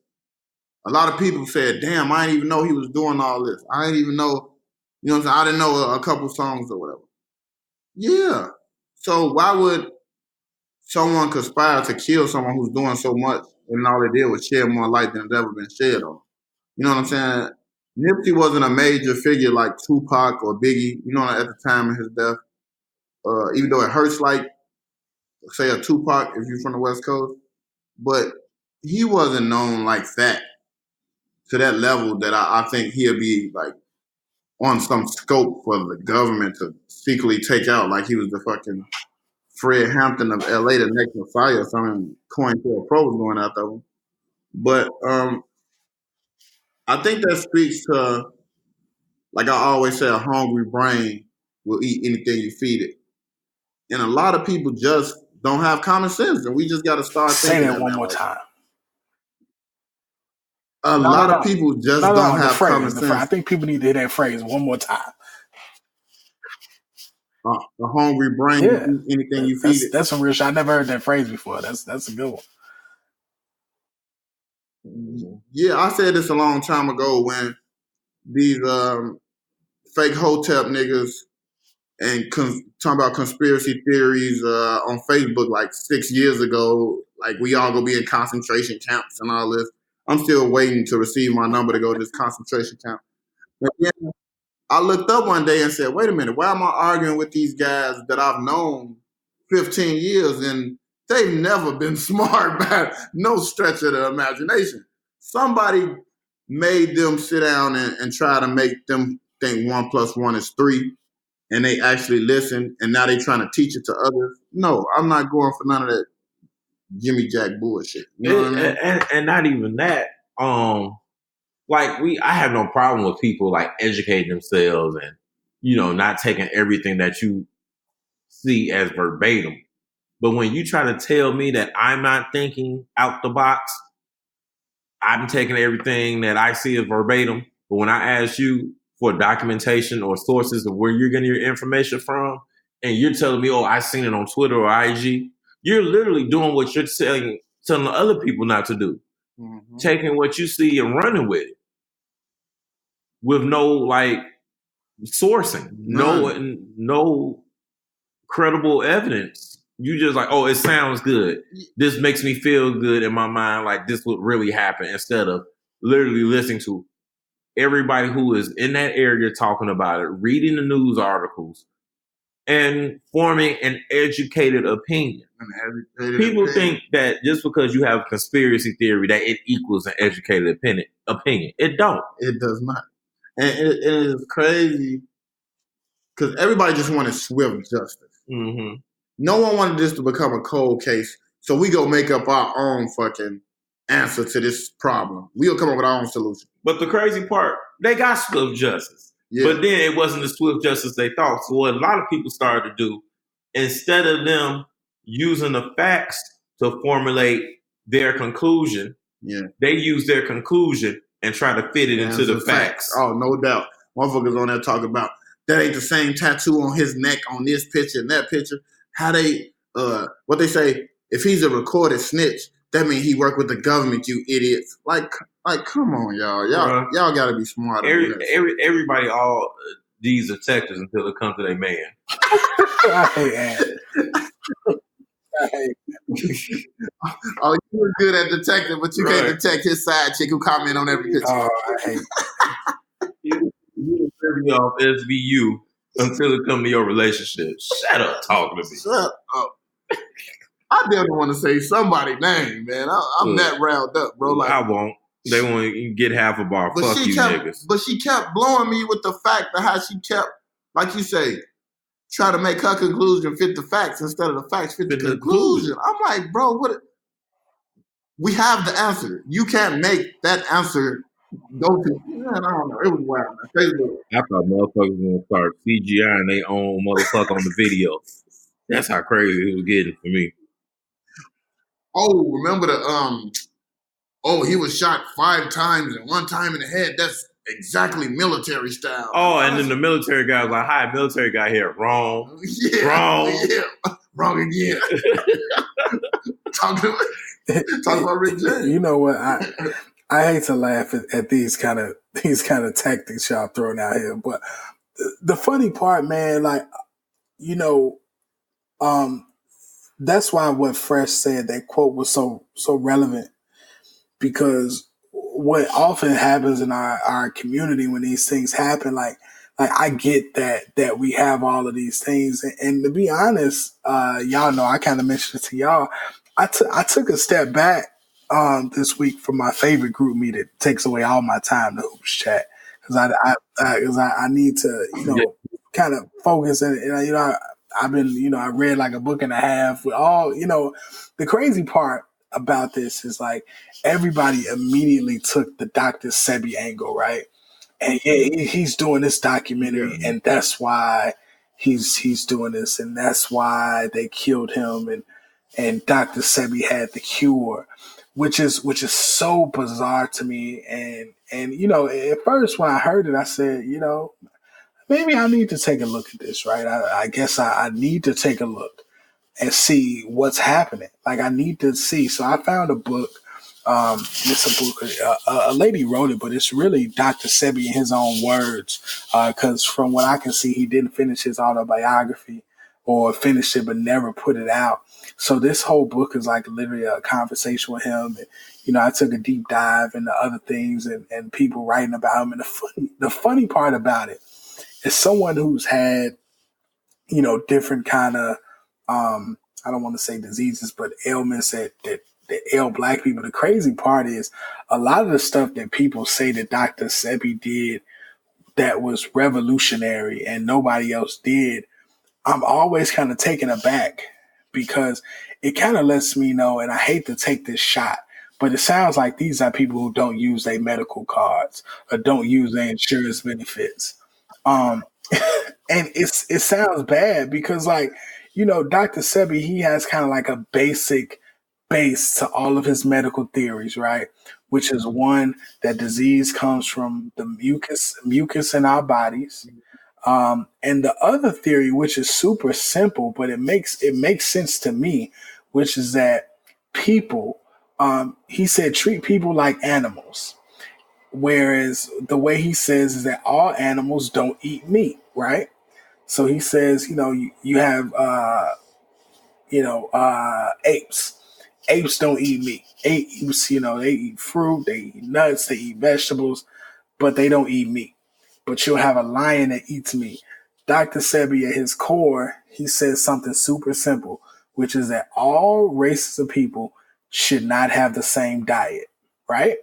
A lot of people said, damn, I didn't even know he was doing all this. I didn't even know, what I'm saying? I didn't know a couple songs or whatever. Yeah. So why would someone conspired to kill someone who's doing so much, and all they did was shed more light than has ever been shed on. You know what I'm saying? Nipsey wasn't a major figure like Tupac or Biggie, you know, at the time of his death. Even though it hurts like, say, a Tupac if you're from the West Coast, but he wasn't known like that to that level that I think he'll be like on some scope for the government to secretly take out, like he was the fucking Fred Hampton of LA, the next Messiah or something. COINTELPRO was going after him. But I think that speaks to, like I always say, a hungry brain will eat anything you feed it. And a lot of people just don't have common sense, and we just got to start Say thinking that one more time. A lot of people just don't have common sense. I think people need to hear that phrase one more time. A hungry brain, will eat anything you feed it. That's some real shit. I never heard that phrase before. That's a good one. Yeah, I said this a long time ago when these fake hotep niggas and talking about conspiracy theories on Facebook like 6 years ago, like we all gonna be in concentration camps and all this. I'm still waiting to receive my number to go to this concentration camp. But yeah, I looked up one day and said, wait a minute, why am I arguing with these guys that I've known 15 years and they've never been smart by no stretch of the imagination? Somebody made them sit down and try to make them think 1 + 1 is 3, and they actually listen, and now they trying to teach it to others. No, I'm not going for none of that Jimmy Jack bullshit. You know what I mean? And not even that. I have no problem with people like educating themselves and, you know, not taking everything that you see as verbatim. But when you try to tell me that I'm not thinking out the box, I'm taking everything that I see as verbatim. But when I ask you for documentation or sources of where you're getting your information from, and you're telling me, oh, I seen it on Twitter or IG, you're literally doing what you're telling other people not to do. Mm-hmm. Taking what you see and running with it. With no like sourcing, no credible evidence. You just like, oh, it sounds good. This makes me feel good in my mind, like this would really happen, instead of literally listening to everybody who is in that area talking about it, reading the news articles, and forming an educated opinion. People think that just because you have a conspiracy theory that it equals an educated opinion. It don't. It does not. And it is crazy because everybody just wanted swift justice. Mm-hmm. No one wanted this to become a cold case, so we go make up our own fucking answer to this problem. We'll come up with our own solution. But the crazy part, they got swift justice. Yeah. But then it wasn't the swift justice they thought. So what a lot of people started to do, instead of them using the facts to formulate their conclusion, they use their conclusion and try to fit it into the facts. Oh, no doubt. Motherfuckers on there talking about that ain't the same tattoo on his neck on this picture and that picture. How they, what they say, if he's a recorded snitch, that means he worked with the government, you idiots. Like, come on, y'all. Y'all got to be smart. Everybody, all these detectives until it comes to their man. I hate Ant. Oh, you were good at detecting, but you can't detect his side chick who comment on every picture. Oh, I hate you were me off SVU until it comes to your relationship. Shut up talking to me. Shut up. I definitely want to say somebody's name, man. I'm that riled up, bro. Like, I won't. They want to get half a bar. Fuck you, niggas. But she kept blowing me with the fact of how she kept, like you say, try to make her conclusion fit the facts instead of the facts fit the conclusion. I'm like, bro, what? We have the answer. You can't make that answer go to. Man, I don't know. It was wild. Facebook. I thought motherfuckers were gonna start CGI their own motherfucker on the video. That's how crazy it was getting for me. Oh, remember he was shot 5 times and 1 time in the head. That's exactly military style. Oh, and then the military guy was like, hi, military guy here. Wrong. Yeah, wrong. Yeah. Wrong again. Talking about Rick James. You know what? I hate to laugh at these kind of tactics y'all throwing out here, but the funny part, man, like, you know, that's why what Fresh said, that quote was so relevant, because what often happens in our community when these things happen, like I get that we have all of these things, and to be honest, y'all know I kind of mentioned it to y'all. I took a step back this week from my favorite group meet that takes away all my time, the Hoops Chat, because I need to kind of focus, and I've been I read like a book and a half with all the crazy part about this is like everybody immediately took the Dr. Sebi angle, right? And yeah, he's doing this documentary, and that's why he's doing this, and that's why they killed him, and Dr. Sebi had the cure, which is so bizarre to me. And at first when I heard it, I said, maybe I need to take a look at this, right? I guess I need to take a look and see what's happening. Like I need to see. So I found a book. It's a book. A lady wrote it, but it's really Dr. Sebi in his own words. Because from what I can see, he didn't finish his autobiography, or finished it but never put it out. So this whole book is like literally a conversation with him. And, I took a deep dive into other things and people writing about him. And the funny part about it is someone who's had, different kind of, I don't want to say diseases, but ailments that ail Black people. The crazy part is a lot of the stuff that people say that Dr. Sebi did that was revolutionary and nobody else did, I'm always kind of taken aback, because it kind of lets me know, and I hate to take this shot, but it sounds like these are people who don't use their medical cards or don't use their insurance benefits. Um, and it sounds bad because, like, Dr. Sebi, he has kind of like a basic base to all of his medical theories, right? Which is one, that disease comes from the mucus in our bodies. And the other theory, which is super simple, but it makes sense to me, which is that people, he said, treat people like animals. Whereas the way he says is that all animals don't eat meat, right? So he says, you have, apes. Apes don't eat meat. Apes, they eat fruit, they eat nuts, they eat vegetables, but they don't eat meat. But you'll have a lion that eats meat. Dr. Sebi, at his core, he says something super simple, which is that all races of people should not have the same diet, right?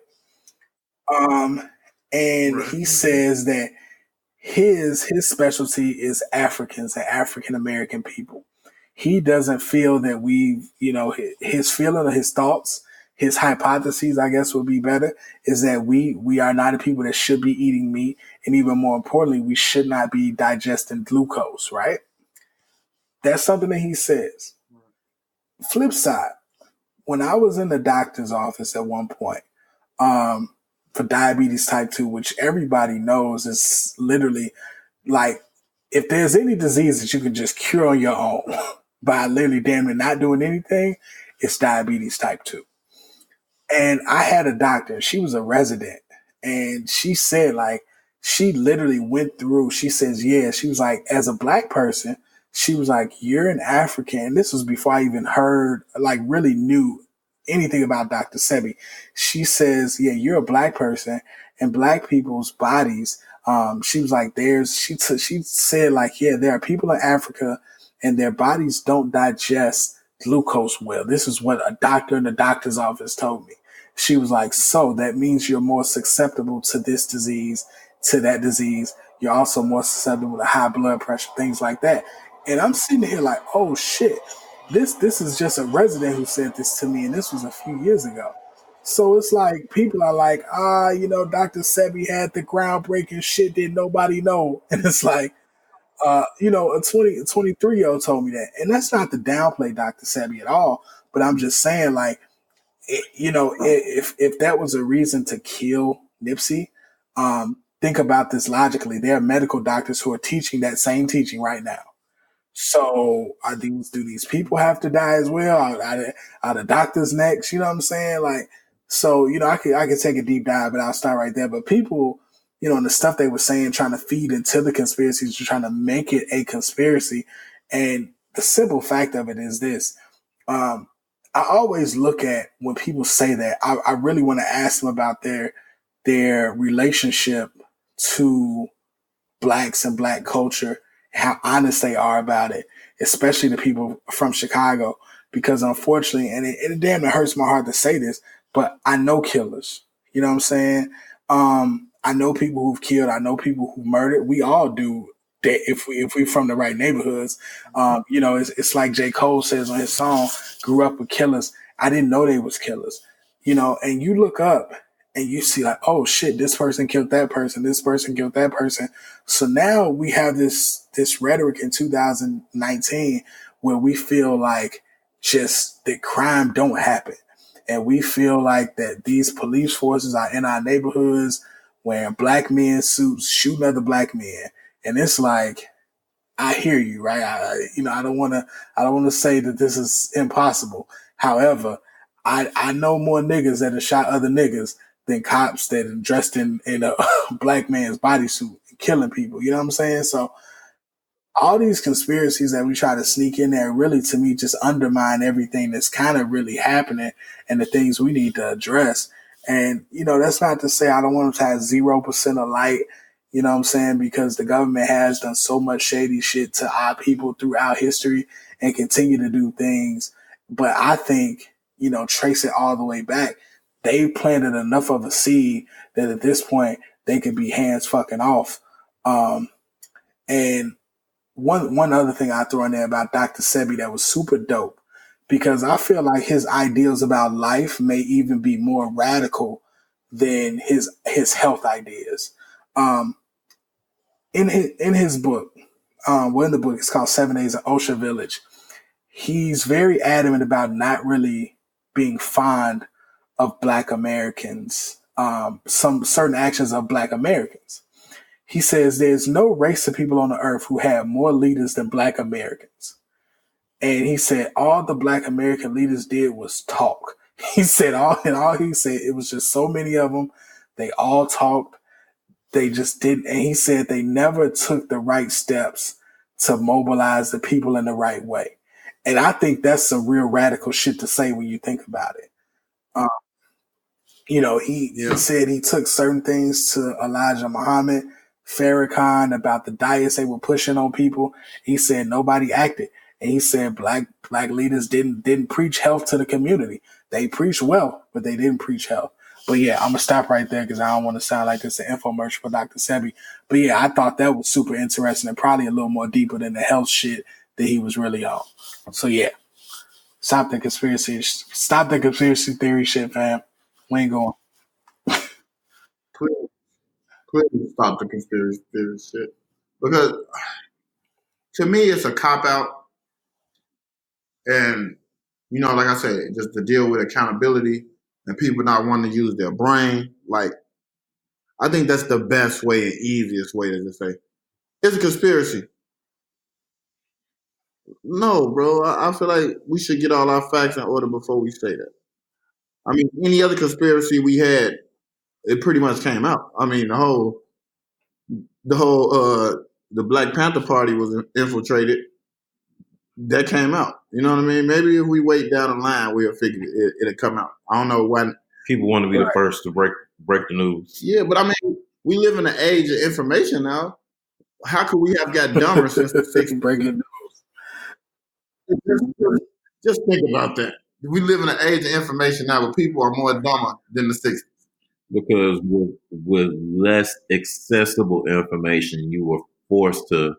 And he says that his specialty is Africans and African American people. He doesn't feel that his feeling or his thoughts, his hypotheses, I guess would be better, is that we are not the people that should be eating meat. And even more importantly, we should not be digesting glucose, right? That's something that he says. Flip side, when I was in the doctor's office at one point, for diabetes type 2, which everybody knows is literally like, if there's any disease that you can just cure on your own by literally damn near not doing anything, it's diabetes type 2. And I had a doctor, she was a resident, and she said, like, she literally went through, she says, yeah, she was like, as a Black person, she was like, you're an African. And this was before I even heard, like, really knew anything about Dr. Sebi. She says, yeah, you're a Black person, and Black people's bodies, she was like, she said, like, yeah, there are people in Africa and their bodies don't digest glucose well. This is what a doctor in the doctor's office told me. She was like, so that means you're more susceptible to this disease, to that disease. You're also more susceptible to high blood pressure, things like that. And I'm sitting here like, oh shit, this is just a resident who said this to me, and this was a few years ago. So it's like people are like, Dr. Sebi had the groundbreaking shit that nobody know. And it's like, a 23-year-old told me that. And that's not to downplay Dr. Sebi at all. But I'm just saying, like, if that was a reason to kill Nipsey, think about this logically. There are medical doctors who are teaching that same teaching right now. So do these people have to die as well? Are the doctors next? You know what I'm saying? Like, so, I could take a deep dive, but I'll start right there. But people, and the stuff they were saying, trying to feed into the conspiracies, trying to make it a conspiracy. And the simple fact of it is this: I always look at when people say that, I really want to ask them about their relationship to blacks and black culture, how honest they are about it, especially the people from Chicago. Because unfortunately, and it damn it hurts my heart to say this, but I know killers. You know what I'm saying? I know people who've killed. I know people who murdered. We all do that if we from the right neighborhoods. It's like J. Cole says on his song, "Grew up with killers. I didn't know they was killers." And you look up and you see like, oh shit, this person killed that person. This person killed that person. So now we have this rhetoric in 2019 where we feel like just that crime don't happen. And we feel like that these police forces are in our neighborhoods wearing black men suits, shooting other black men. And it's like, I hear you, right? I don't want to say that this is impossible. However, I know more niggas that have shot other niggas than cops that are dressed in a black man's bodysuit killing people. You know what I'm saying? So all these conspiracies that we try to sneak in there really, to me, just undermine everything that's kind of really happening and the things we need to address. And, that's not to say I don't want them to have 0% of light, you know what I'm saying? Because the government has done so much shady shit to our people throughout history and continue to do things. But I think, trace it all the way back. They planted enough of a seed that at this point they could be hands fucking off. And one other thing I throw in there about Dr. Sebi that was super dope, because I feel like his ideals about life may even be more radical than his health ideas. In his book, in the book, it's called 7 Days in Osha Village. He's very adamant about not really being fond of Black Americans, some certain actions of Black Americans. He says there's no race of people on the earth who have more leaders than Black Americans. And he said all the Black American leaders did was talk. He said he said, it was just so many of them. They all talked. They just didn't. And he said they never took the right steps to mobilize the people in the right way. And I think that's some real radical shit to say when you think about it. He said he took certain things to Elijah Muhammad, Farrakhan, about the diets they were pushing on people. He said nobody acted. And he said black leaders didn't preach health to the community. They preached wealth, but they didn't preach health. But yeah, I'm gonna stop right there because I don't want to sound like it's an infomercial for Dr. Sebi. But yeah, I thought that was super interesting and probably a little more deeper than the health shit that he was really on. So yeah, stop the conspiracy theory shit, fam. We ain't going. Please stop the conspiracy theory shit. Because to me, it's a cop out. And, like I said, just to deal with accountability and people not wanting to use their brain. Like, I think that's the best way and easiest way to just say, it's a conspiracy. No, bro. I feel like we should get all our facts in order before we say that. I mean, any other conspiracy we had, it pretty much came out. I mean, the Black Panther Party was infiltrated. That came out. You know what I mean? Maybe if we wait down the line, we'll figure it'll come out. I don't know when. People want to be the first to break the news. Yeah, but I mean, we live in an age of information now. How could we have got dumber since the 60s? Breaking news. Just think about that. We live in an age of information now where people are more dumber than the 60s. Because with less accessible information, you were forced to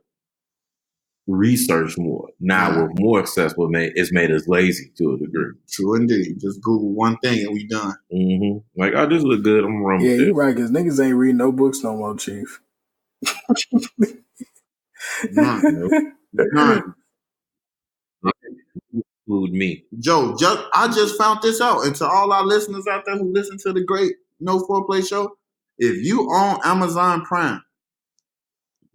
research more. Now we're more accessible. It's made us lazy to a degree. True indeed. Just Google one thing and we done. Mm-hmm. Like, oh, this look good. I'm running. Yeah, you're right. Because niggas ain't reading no books no more, Chief. None. Include me. Joe, I just found this out. And to all our listeners out there who listen to the great No Foreplay Show, if you own Amazon Prime,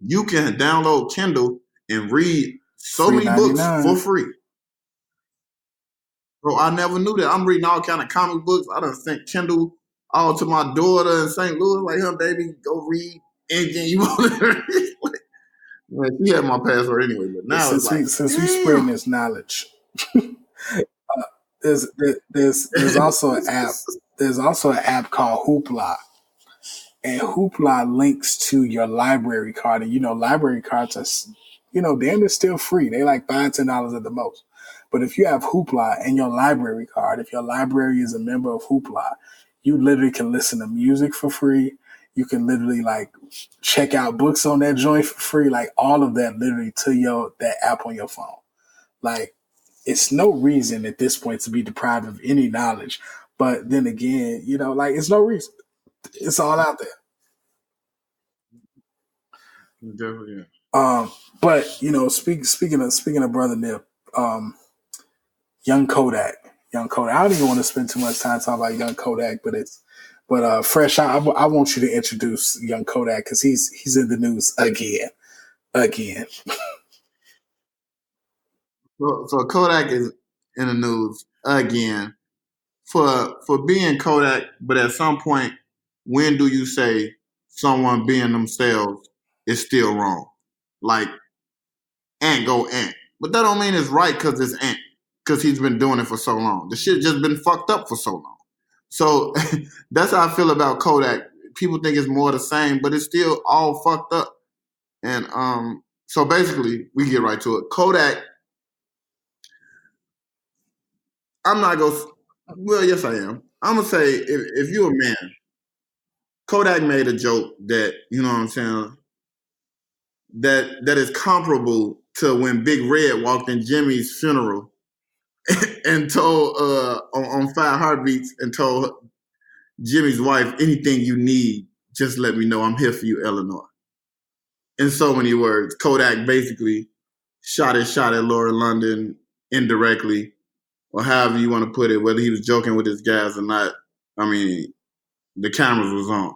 you can download Kindle and read so many books for free. Bro, I never knew that. I'm reading all kind of comic books. I done sent Kindle all to my daughter in St. Louis. Like, huh, baby, go read anything you want to read. Like, she had my password anyway, but now since we spreading this knowledge. there's also an app. There's also an app called Hoopla, and Hoopla links to your library card. And library cards are, damn, they're still free. They like $5-10 at the most. But if you have Hoopla and your library card, if your library is a member of Hoopla, you literally can listen to music for free. You can literally like check out books on that joint for free. Like all of that literally to that app on your phone. Like it's no reason at this point to be deprived of any knowledge. But then again, like it's no reason. It's all out there. Definitely. But speaking of Brother Nip, young Kodak. I don't even want to spend too much time talking about young Kodak, but Fresh, I want you to introduce young Kodak because he's in the news again. So Kodak is in the news again for being Kodak, but at some point, when do you say someone being themselves is still wrong? Like Ant go Ant, but that don't mean it's right because it's Ant because he's been doing it for so long. The shit just been fucked up for so long. So that's how I feel about Kodak. People think it's more the same, but it's still all fucked up. And so basically, we get right to it. Kodak, I'm not going to, well, yes, I am. I'm going to say, if you're a man, Kodak made a joke that, you know what I'm saying, that is comparable to when Big Red walked in Jimmy's funeral and told, on 5 Heartbeats, and told Jimmy's wife, anything you need, just let me know. I'm here for you, Eleanor. In so many words, Kodak basically shot at Laura London indirectly, or however you want to put it, whether he was joking with his guys or not. I mean, the cameras was on.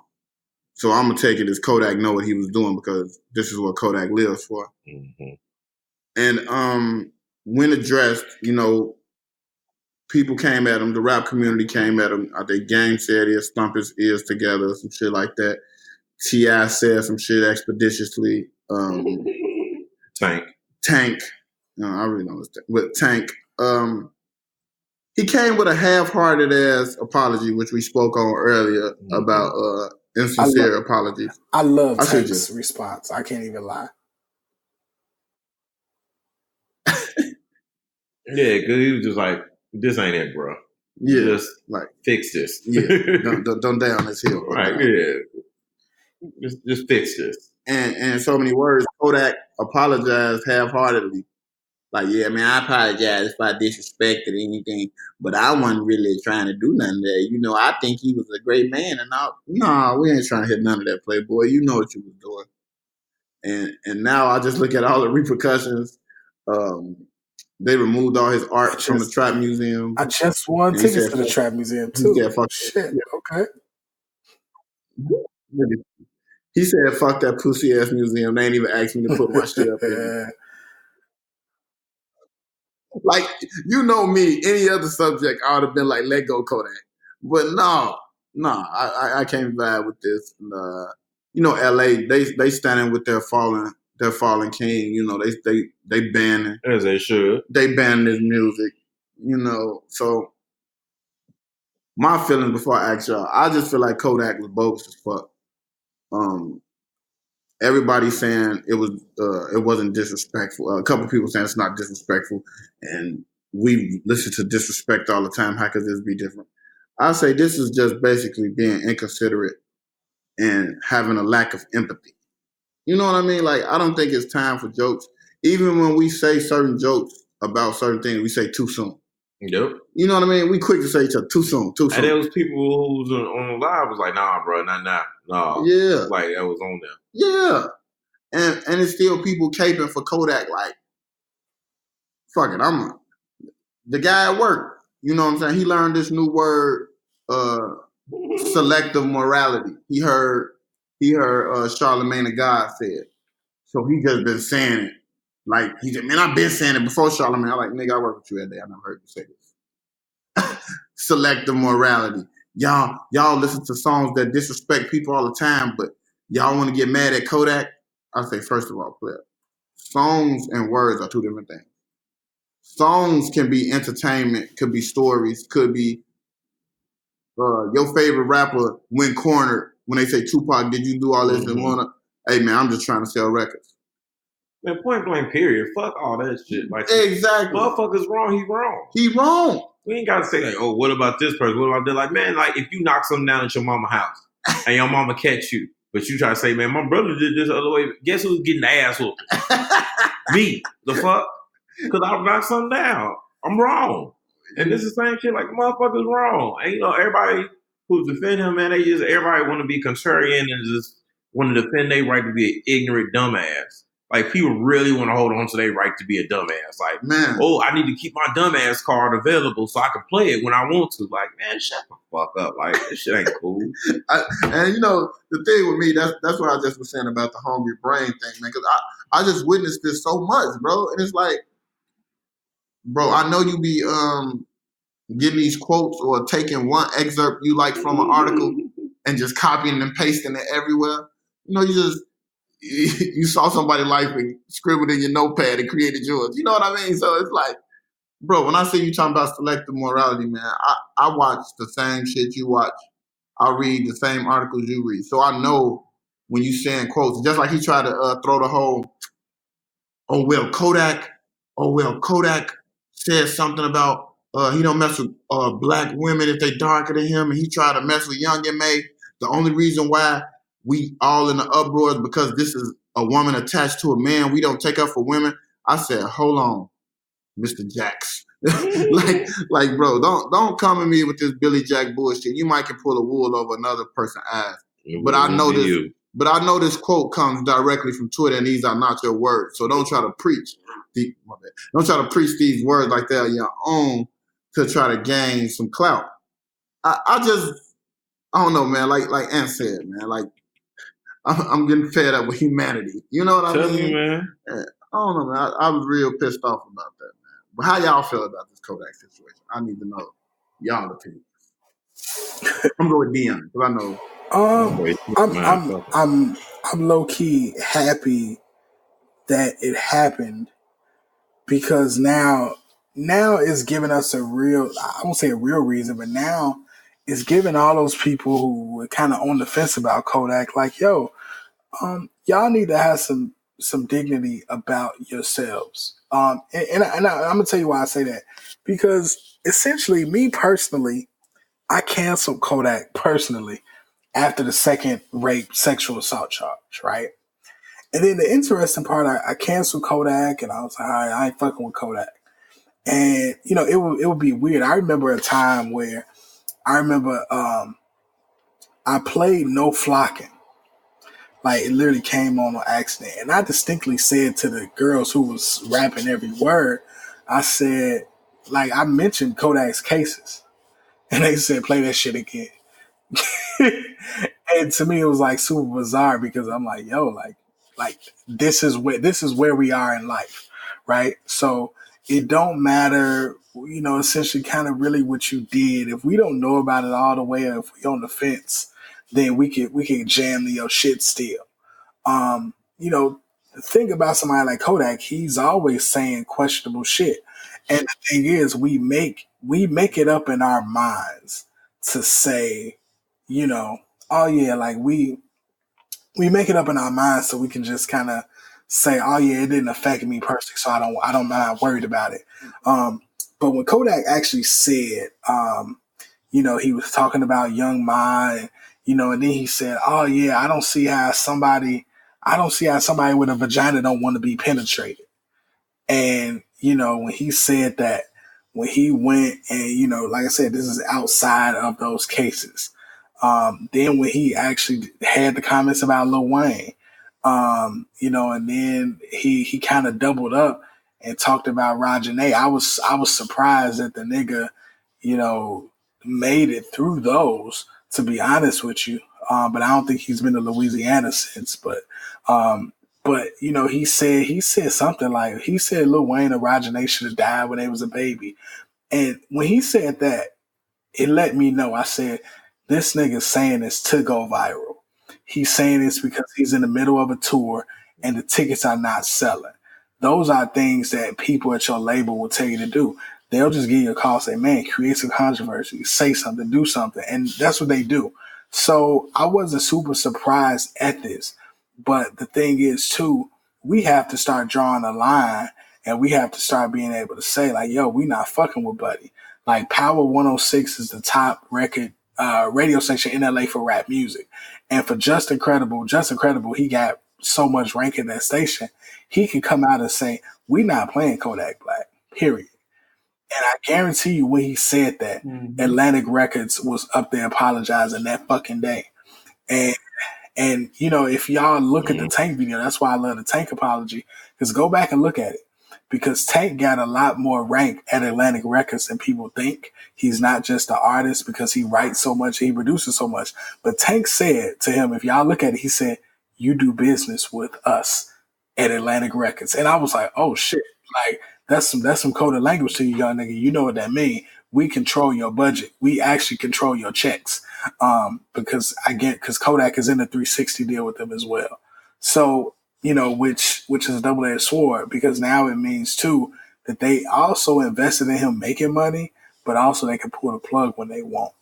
So I'm going to take it as Kodak know what he was doing because this is what Kodak lives for. Mm-hmm. And when addressed, people came at him. The rap community came at him. I think Game said he'll stump his ears together, some shit like that. T.I. said some shit expeditiously. Tank. No, I really don't understand. But Tank, he came with a half-hearted ass apology, which we spoke on earlier about insincere apologies. I love Tank's response. I can't even lie. Yeah, because he was just like, "This ain't it, bro. Yeah, just like fix this. Yeah, don't down this hill, right? Yeah, just fix this." And in so many words, Kodak apologized half-heartedly. Like, yeah, man, I apologize if I disrespected anything, but I wasn't really trying to do none of that. I think he was a great man, and no, we ain't trying to hit none of that, Playboy. You know what you was doing. And now I just look at all the repercussions. They removed all his art from the Trap Museum. I just won tickets to the Trap Museum too. Shit, okay. He said, "Fuck that pussy ass museum. They ain't even asked me to put my shit up there." Like, me, any other subject, I would have been like, let go Kodak. But no, I can't vibe with this. And, LA, they standing with their fallen king. They banning. As they should. They banning his music, So my feeling before I ask y'all, I just feel like Kodak was bogus as fuck. Everybody's saying it wasn't disrespectful. A couple people saying it's not disrespectful, and we listen to disrespect all the time. How could this be different? I say this is just basically being inconsiderate and having a lack of empathy. You know what I mean? Like, I don't think it's time for jokes. Even when we say certain jokes about certain things, we say too soon. Yep. You know what I mean? We quick to say too soon. And there was people who was on the live was like, nah, bro, nah. Yeah. Like, that was on there. Yeah. And it's still people caping for Kodak like, fuck it, the guy at work. You know what I'm saying? He learned this new word, selective morality. He heard Charlemagne the God say it. So he just been saying it. Like, he said, man, I've been saying it before Charlemagne. I'm like, nigga, I work with you that day. I never heard you say this. Selective morality. Y'all listen to songs that disrespect people all the time, but y'all want to get mad at Kodak? I say, first of all, player, songs and words are two different things. songs can be entertainment, could be stories, could be your favorite rapper went cornered when they say Tupac, did you do all this and wanna? Hey man, I'm just trying to sell records. Man, point blank, period. Fuck all that shit. Like, exactly. Motherfucker's wrong. He wrong. He wrong. We ain't gotta say like, oh, what about this person? What about that? Like, man, like if you knock something down at your mama's house and your mama catch you, but you try to say, man, my brother did this other way. Guess who's getting the ass whooped? Me. The fuck? Because I knocked something down. I'm wrong. And this is the same shit. Like, motherfucker's wrong. And you know, everybody who's defending him, man, everybody want to be contrarian and just want to defend their right to be an ignorant dumbass. Like, people really want to hold on to their right to be a dumbass. Like, man, oh, I need to keep my dumbass card available so I can play it when I want to. Like, man, shut the fuck up. Like, this shit ain't cool. And, you know, the thing with me, that's what I just was saying about the hungry brain thing, man. Because I just witnessed this so much, bro. And it's like, bro, I know you be getting these quotes or taking one excerpt you like from an article and just copying and pasting it everywhere. You know, you saw somebody's life and scribbled in your notepad and created yours. You know what I mean? So it's like, bro, when I see you talking about selective morality, man, I watch the same shit you watch. I read the same articles you read. So I know when you saying quotes, just like he tried to throw the whole, Kodak said something about he don't mess with black women if they darker than him, and he tried to mess with Young M.A. The only reason why we all in the uproar is because this is a woman attached to a man. We don't take up for women. I said, hold on, Mr. Jacks. like, bro, don't come at me with this Billy Jack bullshit. You might can pull a wool over another person's ass. But I know this quote comes directly from Twitter, and these are not your words. So don't try to preach. Don't try to preach these words like they're your own to try to gain some clout. I don't know, man. Like Ant said, man. Like I'm getting fed up with humanity. You know what I mean? Tell me, man. I don't know, man. I was real pissed off about that, man. But how y'all feel about this Kodak situation? I need to know y'all opinion. I'm going with Dion because I know. I'm low key happy that it happened because now it's giving us a real, I won't say a real reason, but now it's giving all those people who were kind of on the fence about Kodak, like, yo, y'all need to have some dignity about yourselves. And I'm gonna tell you why I say that, because essentially, me personally, I canceled Kodak personally after the second rape sexual assault charge, right? And then the interesting part, I canceled Kodak, and I was like, all right, I ain't fucking with Kodak. And, you know, it would be weird. I remember a time where I played No Flocking. Like, it literally came on accident. And I distinctly said to the girls who was rapping every word, I said, like, I mentioned Kodak's cases. And they said, play that shit again. And to me, it was like super bizarre because I'm like, yo, like this is where we are in life, right? So it don't matter, you know, essentially kind of really what you did. If we don't know about it all the way, or if we on the fence, then we can jam your shit still. You know, the thing about somebody like Kodak, he's always saying questionable shit. And the thing is, we make it up in our minds to say, you know, oh yeah, like we make it up in our minds so we can just kind of say, oh yeah, it didn't affect me personally, so I'm not worried about it. But when Kodak actually said, you know, he was talking about Young Ma, and, you know, and then he said, oh yeah, I don't see how somebody with a vagina don't want to be penetrated. And, you know, when he said that, when he went and, you know, like I said, this is outside of those cases. Then when he actually had the comments about Lil Wayne, you know, and then he kind of doubled up and talked about Roger Nay. I was surprised that the nigga, you know, made it through those, to be honest with you. But I don't think he's been to Louisiana since. But you know, he said something like, he said Lil Wayne or Roger Nay should have died when they was a baby. And when he said that, it let me know. I said, this nigga's saying this to go viral. He's saying this because he's in the middle of a tour and the tickets are not selling. those are things that people at your label will tell you to do. They'll just give you a call, say, man, create some controversy, say something, do something. And that's what they do. So I wasn't super surprised at this. But the thing is, too, we have to start drawing a line and we have to start being able to say, like, yo, we not fucking with Buddy. Like, Power 106 is the top record radio station in LA for rap music. And for Just Incredible, he got so much rank in that station, he could come out and say, we not playing Kodak Black, period. And I guarantee you when he said that, Atlantic Records was up there apologizing that fucking day. And you know, if y'all look at the Tank video, that's why I love the Tank apology, because go back and look at it. Because Tank got a lot more rank at Atlantic Records than people think. He's not just an artist because he writes so much, he produces so much. But Tank said to him, if y'all look at it, he said, you do business with us at Atlantic Records. And I was like, oh shit, like that's some coded language to you, young nigga. You know what that means. We control your budget. We actually control your checks. Because Kodak is in the 360 deal with them as well. So, you know, which is a double-edged sword, because now it means too that they also invested in him making money, but also they can pull the plug when they want.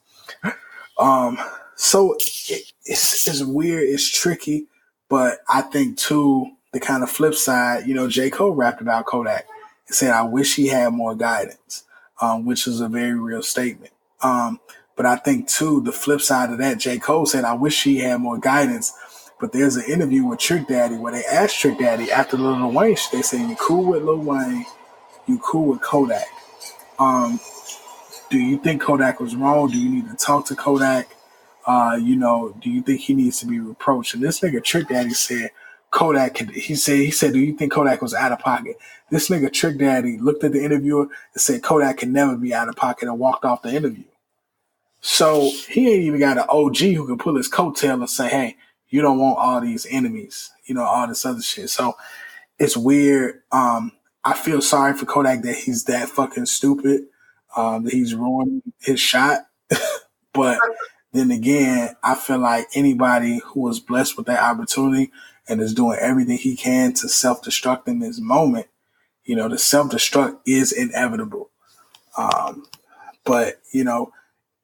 So it's weird, it's tricky, but I think too the kind of flip side, you know, J. Cole rapped about Kodak and said, "I wish he had more guidance," which is a very real statement. But I think too the flip side of that, J. Cole said, "I wish he had more guidance." But there's an interview with Trick Daddy where they asked Trick Daddy after the Lil Wayne, they said, "You cool with Lil Wayne? You cool with Kodak? Do you think Kodak was wrong? Do you need to talk to Kodak? You know, do you think he needs to be reproached?" And this nigga Trick Daddy said, Kodak could, he said, "Do you think Kodak was out of pocket?" This nigga Trick Daddy looked at the interviewer and said Kodak can never be out of pocket and walked off the interview. So he ain't even got an OG who can pull his coattail and say, hey, you don't want all these enemies, you know, all this other shit. So it's weird. I feel sorry for Kodak that he's that fucking stupid, that he's ruining his shot. But then again, I feel like anybody who was blessed with that opportunity and is doing everything he can to self-destruct in this moment, you know, the self-destruct is inevitable. But, you know,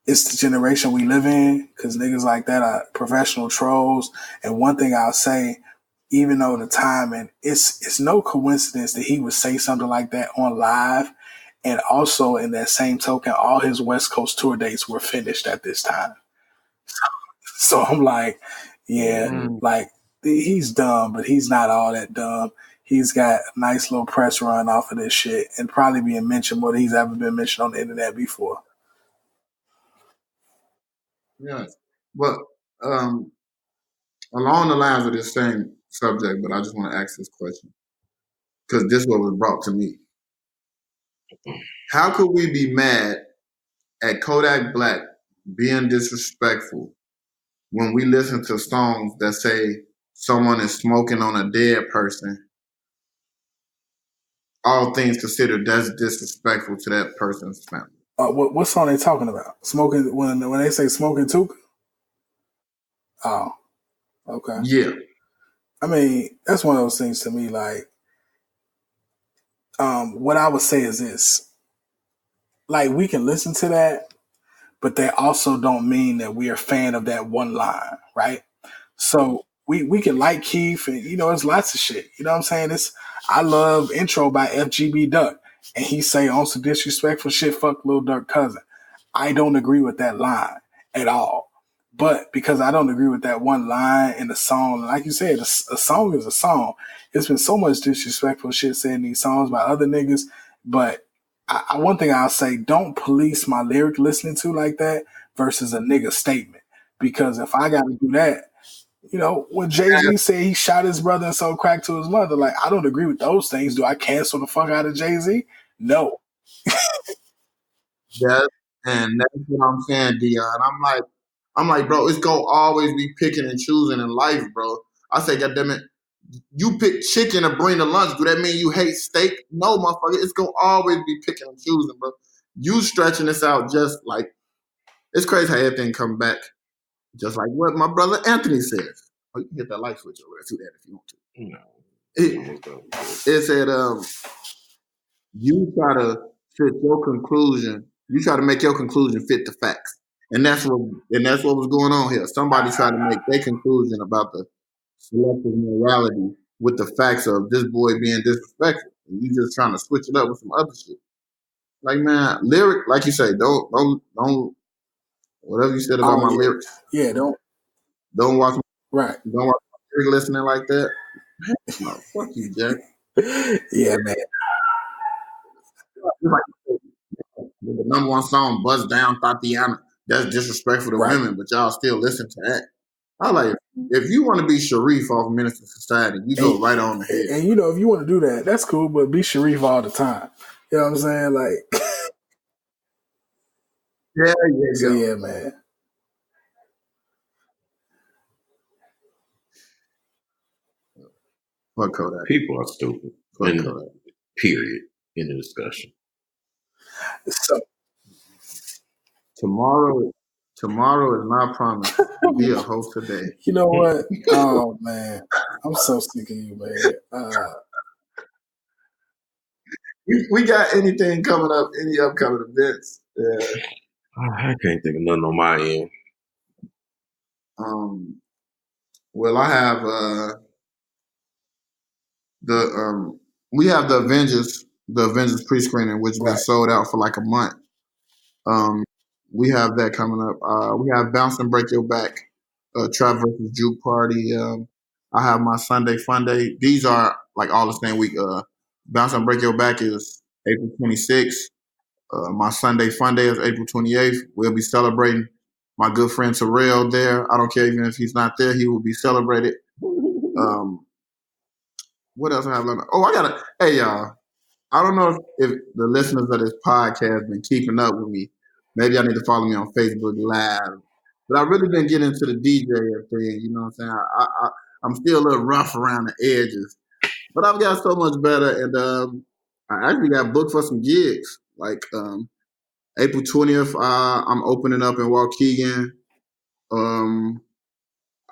it's the generation we live in because niggas like that are professional trolls. And one thing I'll say, even though the timing, it's no coincidence that he would say something like that on live. And also in that same token, all his West Coast tour dates were finished at this time. So I'm like, yeah, like he's dumb, but he's not all that dumb. He's got a nice little press run off of this shit and probably being mentioned more than he's ever been mentioned on the internet before. Yeah, but along the lines of this same subject, but I just want to ask this question because this one was brought to me. How could we be mad at Kodak Black being disrespectful when we listen to songs that say someone is smoking on a dead person? All things considered, that's disrespectful to that person's family. What song they talking about? Smoking, when they say smoking Tuka? Oh, okay. Yeah. I mean, that's one of those things to me, like, what I would say is this. Like, we can listen to that, but that also don't mean that we are a fan of that one line, right? So we can like Keith and, you know, it's lots of shit. You know what I'm saying? I love Intro by FGB Duck. And he say on some disrespectful shit, fuck Lil Durk cousin. I don't agree with that line at all. But because I don't agree with that one line in the song, like you said, a song is a song. It's been so much disrespectful shit said in these songs by other niggas. But one thing I'll say, don't police my lyric listening to like that versus a nigga statement. Because if I got to do that, you know, when Jay-Z said he shot his brother and sold crack to his mother, like, I don't agree with those things. Do I cancel the fuck out of Jay-Z? No. Yeah, and that's what I'm saying, Dion. I'm like, bro, it's gonna always be picking and choosing in life, bro. I say, goddamn it, you pick chicken to bring to lunch. Do that mean you hate steak? No, motherfucker. It's gonna always be picking and choosing, bro. You stretching this out just like it's crazy how everything come back. Just like what my brother Anthony says. Oh, you can hit that light switch over there. Do that if you want to. No. It said, you try to fit your conclusion. You try to make your conclusion fit the facts, and that's what was going on here. Somebody tried to make their conclusion about the selective morality with the facts of this boy being disrespectful. And you just trying to switch it up with some other shit. Like, man, lyric, like you say, don't whatever you said about my lyrics. Yeah, don't watch right. Don't watch my lyric listening like that. No, fuck you, Jack. Yeah, man. The number one song, Buzz Down Tatiana, that's disrespectful to women, but y'all still listen to that. I like, if you want to be Sharif off Minister Society, you go right on ahead. And you know, if you want to do that, that's cool, but be Sharif all the time. You know what I'm saying? Like, yeah, man. Fuck Kodak. People are stupid. Fuck Kodak. Period. In the discussion. So tomorrow is not promised to be a host today. You know what? Oh man, I'm so sick of you, man. We got anything coming up? Any upcoming events? Yeah. I can't think of nothing on my end. Well, I have we have the Avengers pre-screening, which has been sold out for like a month. We have that coming up. We have Bounce and Break Your Back, Trap versus Juke Party. I have my Sunday Fun Day. These are like all the same week. Bounce and Break Your Back is April 26th. My Sunday Fun Day is April 28th. We'll be celebrating my good friend Terrell there. I don't care even if he's not there, he will be celebrated. What else I have left? Oh, hey y'all. I don't know if the listeners of this podcast have been keeping up with me. Maybe I need to follow me on Facebook Live. But I've really been getting into the DJ thing, you know what I'm saying? I'm still a little rough around the edges. But I've got so much better, and I actually got booked for some gigs. Like April 20th, I'm opening up in Waukegan.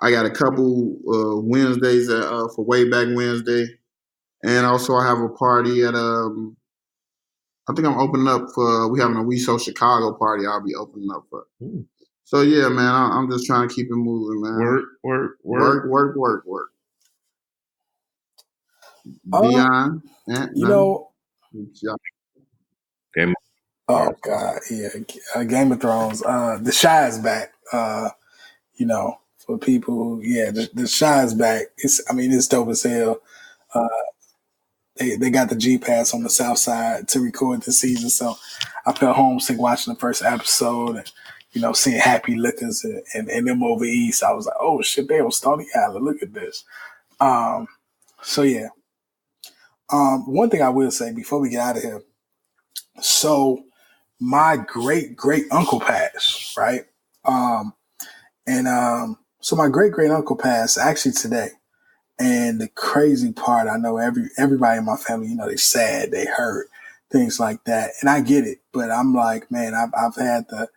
I got a couple Wednesdays for Way Back Wednesday. And also I have a party at I think I'm opening up for, we having a We So Chicago party I'll be opening up for. So yeah, man, I'm just trying to keep it moving, man. Work. Dion, you know, oh God, yeah, Game of Thrones. The Shy is back. You know, for people who, the Shy is back. It's dope as hell. They got the G Pass on the South Side to record this season, so I felt homesick watching the first episode and, you know, seeing Happy Lickers and them over east. I was like, oh shit, they on Stony Island. Look at this. So yeah. One thing I will say before we get out of here. So my great uncle passed, right? So my great uncle passed actually today. And the crazy part, I know everybody in my family, you know, they're sad, they hurt, things like that. And I get it. But I'm like, man, I've had the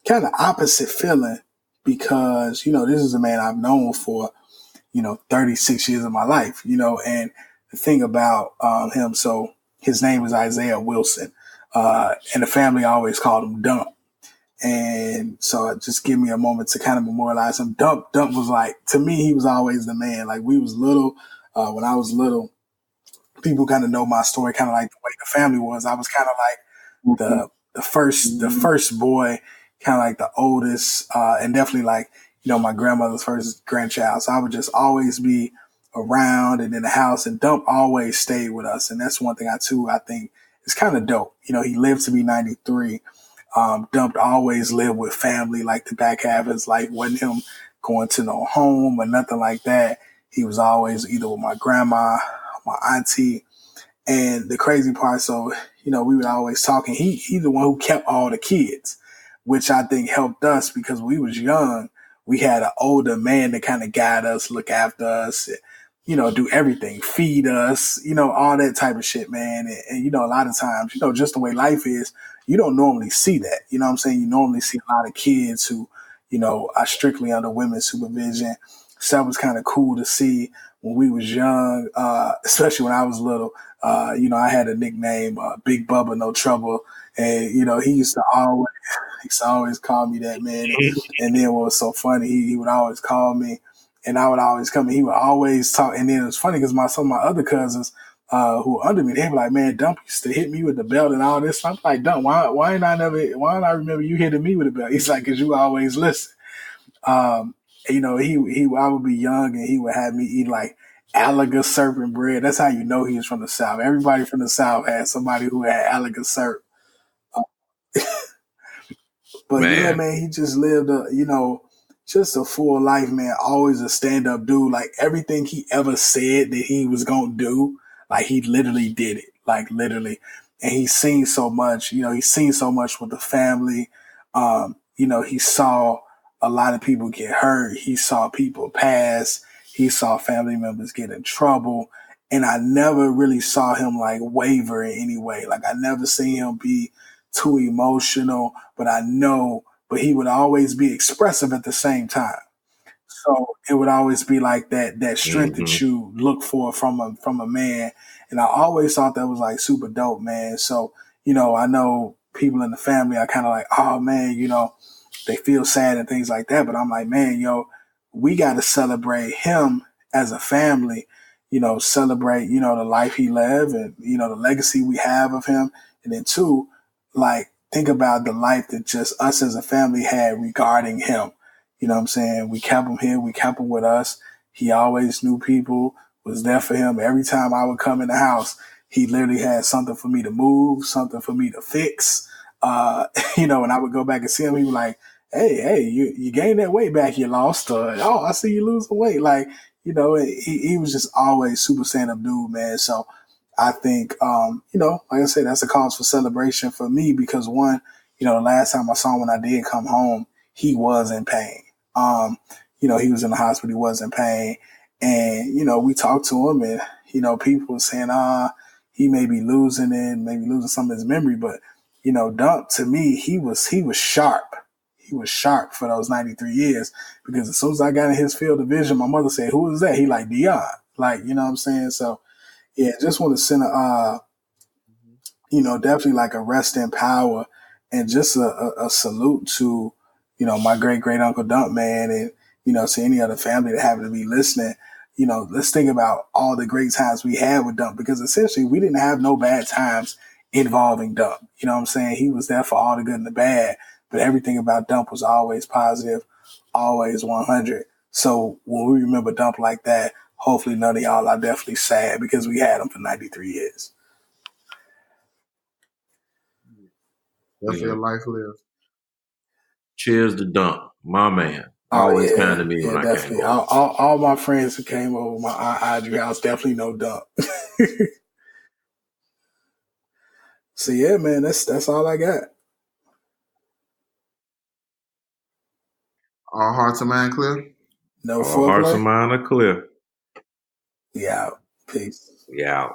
kind of opposite feeling because, you know, this is a man I've known for, you know, 36 years of my life, you know, and the thing about him, so his name was Isaiah Wilson, and the family always called him Dump. And so just give me a moment to kind of memorialize him. Dump was like, to me, he was always the man. Like we was little, when I was little, people kind of know my story, kind of like the way the family was. I was kind of like the first boy, kind of like the oldest, and definitely like, you know, my grandmother's first grandchild. So I would just always be around and in the house, and Dump always stayed with us. And that's one thing I think is kind of dope. You know, he lived to be 93. Dump always lived with family. Like the back half of his life wasn't him going to no home or nothing like that. He was always either with my grandma, my auntie. And the crazy part, so, you know, we would always talk, and he's the one who kept all the kids, which I think helped us because we was young. We had an older man to kind of guide us, look after us, you know, do everything, feed us, you know, all that type of shit, man. And you know, a lot of times, you know, just the way life is, you don't normally see that. You know what I'm saying? You normally see a lot of kids who, you know, are strictly under women's supervision. So that was kind of cool to see. when we was young, especially when I was little, I had a nickname, Big Bubba No Trouble. And, he used to always call me that, man. And then what was so funny, he would always call me and I would always come and he would always talk. And then it was funny because some of my other cousins, who were under me, they were like, man, Dump used to hit me with the belt and all this. I'm like, Dump, why didn't I remember you hitting me with the belt? He's like, cause you always listen. Um, I would be young and he would have me eat like alligator serpent bread. That's how you know he was from the South. Everybody from the South had somebody who had alligator serp. But yeah, man, he just lived just a full life, man. Always a stand up dude. Like everything he ever said that he was gonna do, like he literally did it. Like literally. And he's seen so much, he's seen so much with the family. He saw a lot of people get hurt. He saw people pass. He saw family members get in trouble. And I never really saw him like waver in any way. Like I never seen him be too emotional, but he would always be expressive at the same time. So it would always be like that strength that you look for from a man. And I always thought that was like super dope, man. So, I know people in the family are kind of like, oh man, they feel sad and things like that. But I'm like, man, we got to celebrate him as a family, celebrate, the life he lived and, the legacy we have of him. And then two, like, think about the life that just us as a family had regarding him. You know what I'm saying? We kept him here. We kept him with us. He always knew people, was there for him. Every time I would come in the house, he literally had something for me to move, something for me to fix. And I would go back and see him. He was like, hey, you gained that weight back you lost. Oh, I see you losing weight. Like, he was just always super stand-up dude, man. So I think, like I said, that's a cause for celebration for me because one, the last time I saw him when I did come home, he was in pain. He was in the hospital, he was in pain. And, we talked to him and, people were saying, he may be losing it, maybe losing some of his memory. But, Dump, to me, he was sharp. He was sharp for those 93 years because as soon as I got in his field of vision, my mother said, who is that? He like Dion. Like, you know what I'm saying? So, yeah, just want to send definitely like a rest in power and just a salute to, my great great uncle Dump, man, and to any other family that happen to be listening. Let's think about all the great times we had with Dump because essentially we didn't have no bad times involving Dump. You know what I'm saying? He was there for all the good and the bad, but everything about Dump was always positive, always 100. So when we remember Dump like that, hopefully none of y'all are definitely sad because we had him for 93 years. That's your life lived. Cheers to Dump, my man. Always kind to me when I definitely. came over. All my friends who came over my Audrey house definitely know Dump. So yeah, man, that's all I got. All hearts and mind clear? No All hearts foreplay? and mind are clear. We out. Peace. We out.